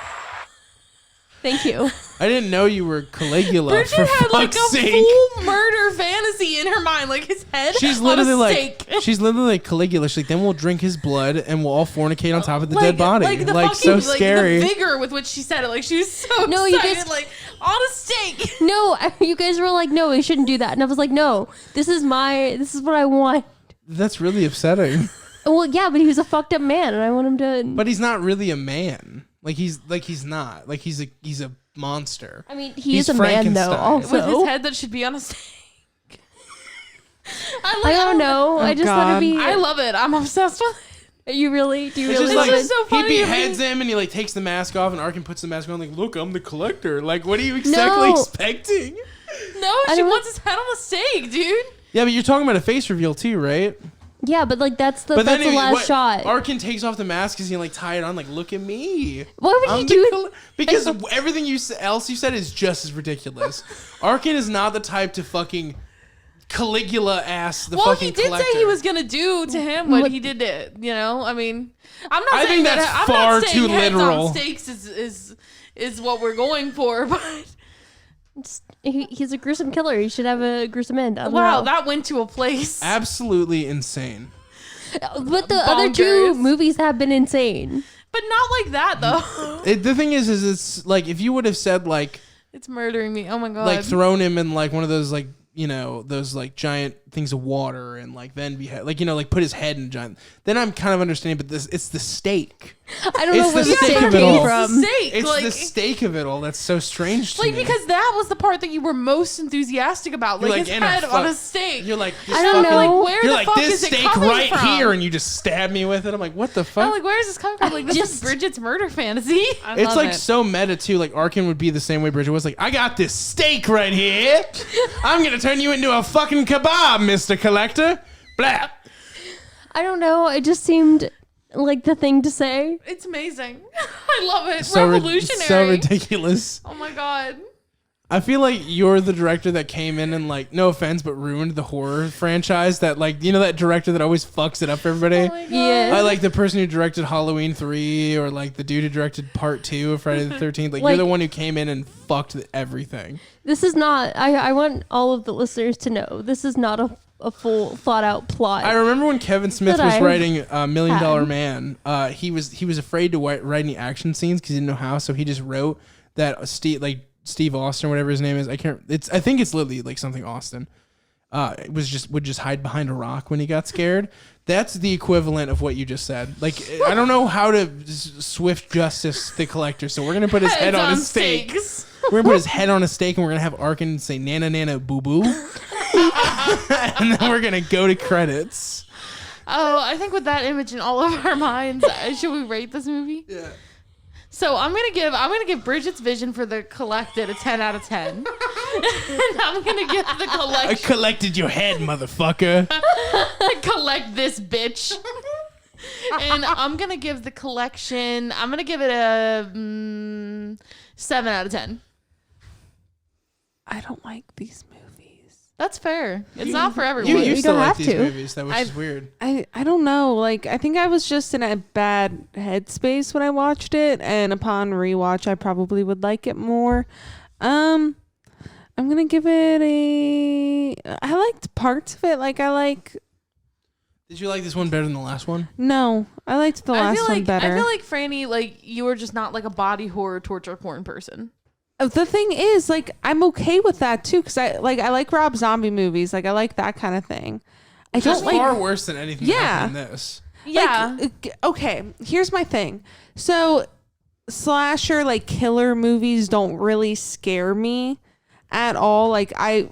Thank you. I didn't know you were Caligula. Bridget for had like a fuck's sake. full murder fantasy in her mind, like his head She's on literally a like stake. she's literally like Caligula. She's like, then we'll drink his blood and we'll all fornicate on top of the dead body. Like the like fucking, so like, scary. the vigor with which she said it, like she was so No, you excited, guys- like on a stake. No, you guys were like, no, we shouldn't do that. And I was like, no, this is what I want. That's really upsetting. Well, yeah, but he was a fucked up man, and I want him to. But he's not really a man. He's not. Like he's a monster. I mean, he He's is a man, though. Frankenstein. Also, With his head that should be on a stake. I don't know. I just thought it'd be. I love it. I'm obsessed with it. You really? Do you It's really? just love like just so he funny to me. beheads him and he like takes the mask off and Arkin puts the mask on like, look, I'm the collector. Like, what are you exactly No. expecting? No, I she don't- wants his head on a stake, dude. Yeah, but you're talking about a face reveal too, right? Yeah, but like that's the But last shot. Arkin takes off the mask because he like tie it on. Like, look at me. Why would I'm he the do it? because everything else you said is just as ridiculous. Arkin is not the type to fucking Caligula ass the Well, fucking he did collector. say he was gonna do to him what he did to, you know. I mean, I'm not I saying think that's that. I'm far not saying too heads literal. on stakes is what we're going for, but He's a gruesome killer. He should have a gruesome end. I don't wow, know. that went to a place. absolutely insane. But the other two Bonkers. movies have been insane. But not like that though. The thing is it's like if you would have said like It's murdering me. Oh my god. like thrown him in like one of those like those like giant things of water and like then like put his head in a giant. Then I'm kind of understanding, but it's the stake. I don't It's know where the the stake steak of it came all. from. Steak, It's like, the stake of it all that's so strange to like me. because that was the part that you were most enthusiastic about, You're like, like, his in a head fuck- on a stake. You're like, this I don't fucking- know. Like, where You're the like fuck this is it steak coming right from? here, and you just stab me with it. I'm like, what the fuck? I'm like, where is this coming from? Like, this is Just- Bridget's murder fantasy. It's like so meta too. Like Arkin would be the same way Bridget was. Like, I got this steak right here. I'm gonna turn you into a fucking kebab, Mr. Collector. Blah. I don't know. It just seemed like the thing to say. It's amazing. I love it. So Revolutionary. so ridiculous. Oh my god. I feel like you're the director that came in and like, no offense, but ruined the horror franchise. That like, that director that always fucks it up for everybody. Oh my god. Yeah. I like the person who directed Halloween 3 or like the dude who directed Part 2 of Friday the 13th. Like, you're Like- the one who came in and fucked everything. This is not. I want all of the listeners to know this is not a full thought out plot. I remember when Kevin Smith That was I writing $1 Million had. Man. He was afraid to write any action scenes because he didn't know how. So he just wrote that Steve Austin or whatever his name is. I think it's literally like something Austin. Would just hide behind a rock when he got scared. That's the equivalent of what you just said. Like, I don't know how to swift justice the collector. So we're gonna put his head Heads on a stake. stakes. We're gonna put his head on a stake and we're gonna have Arkin say "nana nana boo boo," and then we're gonna go to credits. Oh, I think with that image in all of our minds, should we rate this movie? Yeah. So I'm gonna give Bridget's vision for the collected a 10 out of 10. And I'm gonna give the I collection collected your head, motherfucker. collect this bitch. And I'm gonna give the collection. I'm gonna give it a 7 out of 10. I don't like these movies. That's fair. It's not for everyone. You used to don't like have these to. movies, though, which is weird. I don't know. Like, I think I was just in a bad headspace when I watched it, and upon rewatch, I probably would like it more. I'm gonna give it I liked parts of it. Did you like this one better than the last one? No, I liked the last one better. I feel like Franny, like you were just not like a body horror torture porn person. The thing is, like, I'm okay with that too, because I like Rob Zombie movies. Like, I like that kind of thing. I It's don't like. far worse than anything that Yeah. happened in this. Yeah. Okay, here's my thing. So, slasher, like, killer movies don't really scare me at all. Like, I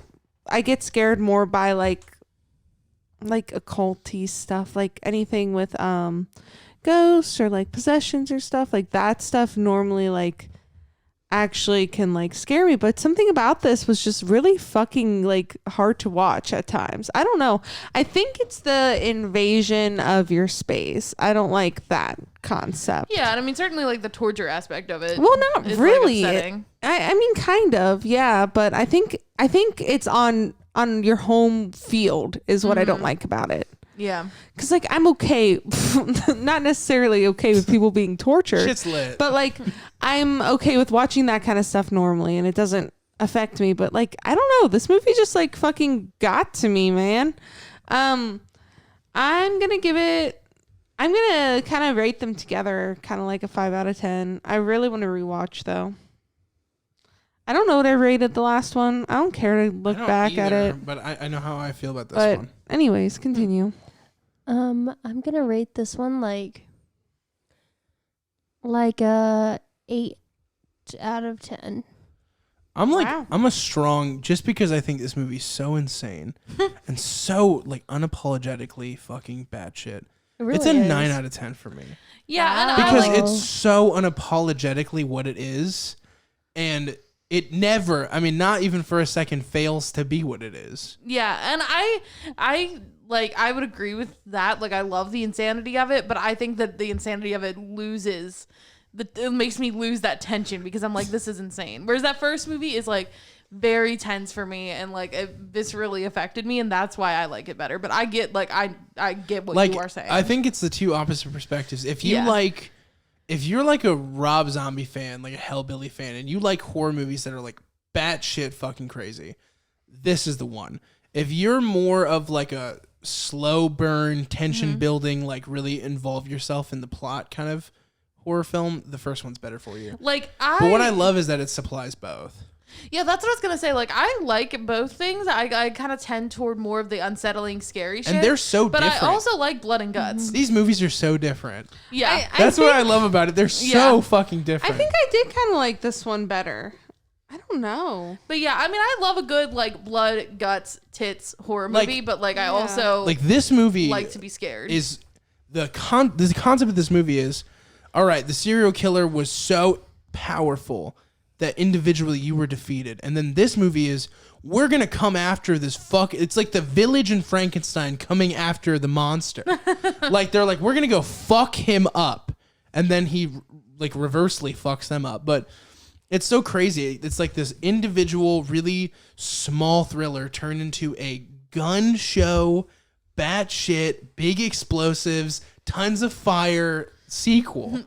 get scared more by like occulty stuff, like anything with ghosts or like possessions or stuff like that. Stuff normally like actually can like scare me, but something about this was just really fucking like hard to watch at times. I don't know. I think it's the invasion of your space. I don't like that concept. Yeah, and I mean certainly like the torture aspect of it. Well, not is, really. Like, upsetting. I mean, kind of, yeah. But I think it's on your home field is what I don't like about it. Yeah. Because, like, I'm okay. Not necessarily okay with people being tortured. Shit's lit. But, like, I'm okay with watching that kind of stuff normally, and it doesn't affect me. But, like, I don't know. This movie just, like, fucking got to me, man. I'm going to give it... I'm going to kind of rate them together, kind of like a 5 out of 10. I really want to rewatch, though. I don't know what I rated the last one. I don't care to look back at it. But I know how I feel about this But one. anyways, continue. I'm gonna rate this one like a 8 out of 10. I'm a strong, just because I think this movie's so insane and so like unapologetically fucking batshit. It really It's a is. 9 out of 10 for me. Yeah, and Because I like, it's so unapologetically what it is, and it never, I mean, not even for a second fails to be what it is. yeah, and I like, I would agree with that. Like, I love the insanity of it, but I think that the insanity of it it makes me lose that tension because I'm like, this is insane. Whereas that first movie is like very tense for me, and like this really affected me, and that's why I like it better. But I get like I get what Like, you are saying. I think it's the two opposite perspectives. If you Yeah. like, if you're like a Rob Zombie fan, like a Hellbilly fan, and you like horror movies that are like batshit fucking crazy, this is the one. If you're more of like a slow burn, tension building, like really involve yourself in the plot kind of horror film, the first one's better for you. like But what I love is that it supplies both. Yeah, that's what I was gonna say. Like, I like both things. I kind of tend toward more of the unsettling, scary shit. And they're so but different. I also like blood and guts. These movies are so different. Yeah, That's what I love about it. They're so Yeah. fucking different. I think I did kind of like this one better. I don't know. but yeah, I mean, I love a good like blood, guts, tits horror Like- movie. But like, I Yeah. also like this movie like to be scared. is the concept of this movie is, all right, the serial killer was so powerful that individually you were defeated. And then this movie is, we're going to come after this it's like the Village in Frankenstein coming after the monster. Like, they're like, we're going to go fuck him up. And then he like reversely fucks them up. But it's so crazy. It's like this individual, really small thriller turned into a gun show, batshit, big explosives, tons of fire sequel.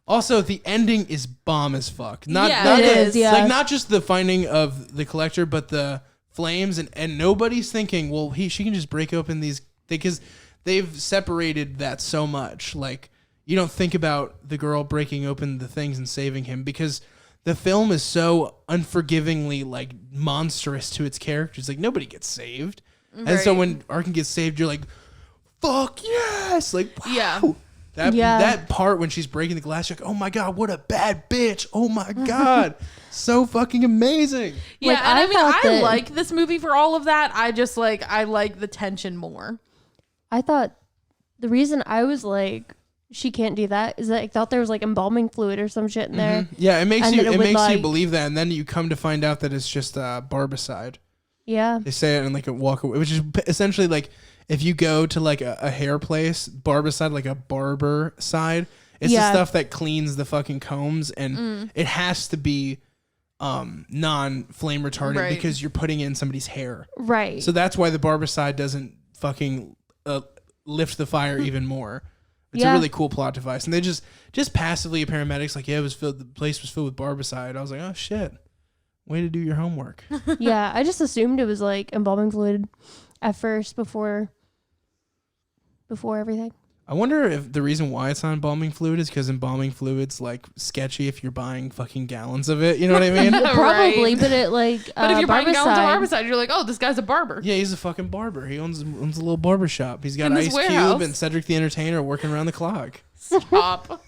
Also, the ending is bomb as fuck. Not Yeah, it is, yeah. Like, not just the finding of the collector, but the flames, and nobody's thinking, well, she can just break open these, because they've separated that so much. Like, you don't think about the girl breaking open the things and saving him, because the film is so unforgivingly like monstrous to its characters. Like, nobody gets saved. And so Right. when Arkin gets saved, you're like, fuck yes! Like, wow. Yeah. That part when she's breaking the glass, you're like, oh my God, what a bad bitch. Oh my God. So fucking amazing. yeah, Like, and I I mean, thought I that- like this movie for all of that. I just like the tension more. I thought the reason I was like, she can't do that is that I thought there was like embalming fluid or some shit in there. Yeah, it makes And you then it it would, makes you like- believe that, and then you come to find out that it's just barbicide. Yeah. They say it in like a walk away, which is essentially like if you go to like a hair place, barbicide, like a barber side, it's the Yeah. stuff that cleans the fucking combs, and it has to be non-flame retardant Right. because you're putting in somebody's hair. Right. So that's why the barbicide doesn't fucking lift the fire even more. It's a Yeah. really cool plot device, and they just passively, a paramedic's like, yeah, it was filled. The place was filled with barbicide. I was like, oh shit, way to do your homework. Yeah, I just assumed it was like embalming fluid at first before everything. I wonder if the reason why it's not embalming fluid is because embalming fluid's like sketchy if you're buying fucking gallons of it. You know what I mean? Probably, but it like But if you're buying gallons of barbicide- barbicide, you're like, oh, this guy's a barber. Yeah, he's a fucking barber. He owns a little barber shop. He's got In his Ice warehouse. Cube and Cedric the Entertainer working around the clock. Stop.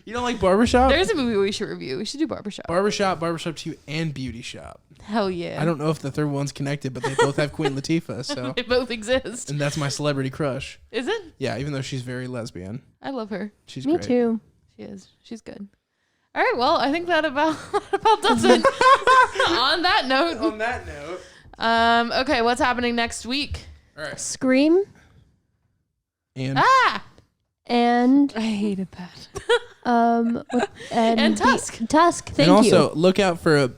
You don't like barbershop? There's a movie we should review. We should do Barbershop. Barbershop 2, and Beauty Shop. Hell yeah. I don't know if the third one's connected, but they both have Queen Latifah, so. They both exist. And that's my celebrity crush. Is it? Yeah, even though she's very lesbian. I love her. She's Me great. too. She is. She's good. All right. Well, I think that about does it. On that note. On that note. Okay. What's happening next week? All right. Scream And Ah. and I hated that. And Tusk. Tusk. Thank and also you. look out for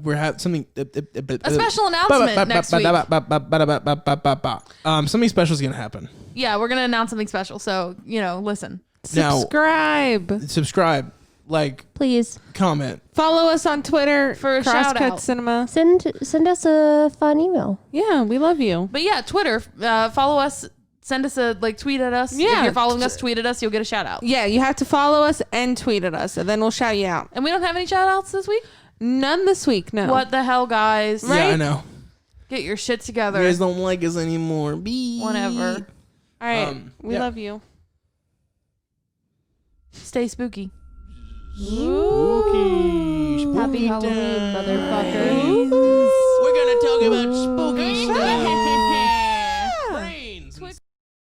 we're having something A special announcement next week. Something special is gonna happen. Yeah, we're gonna announce something special. So listen. Now, Subscribe. like, Please comment. Follow us on Twitter For a shout Crosscut out. Cinema. send us a fun email. Yeah, we love you. But yeah, Twitter. Follow us. Send us a tweet at us. Yeah. If you're following us, tweet at us. You'll get a shout out. Yeah, you have to follow us and tweet at us, and then we'll shout you out. And we don't have any shout outs this week. None this week, no. What the hell, guys? Yeah, I know. Get your shit You together. guys don't like us anymore. Whatever. All right, we love you. Stay spooky. Spooky. Happy Halloween, time. motherfuckers. We're gonna talk about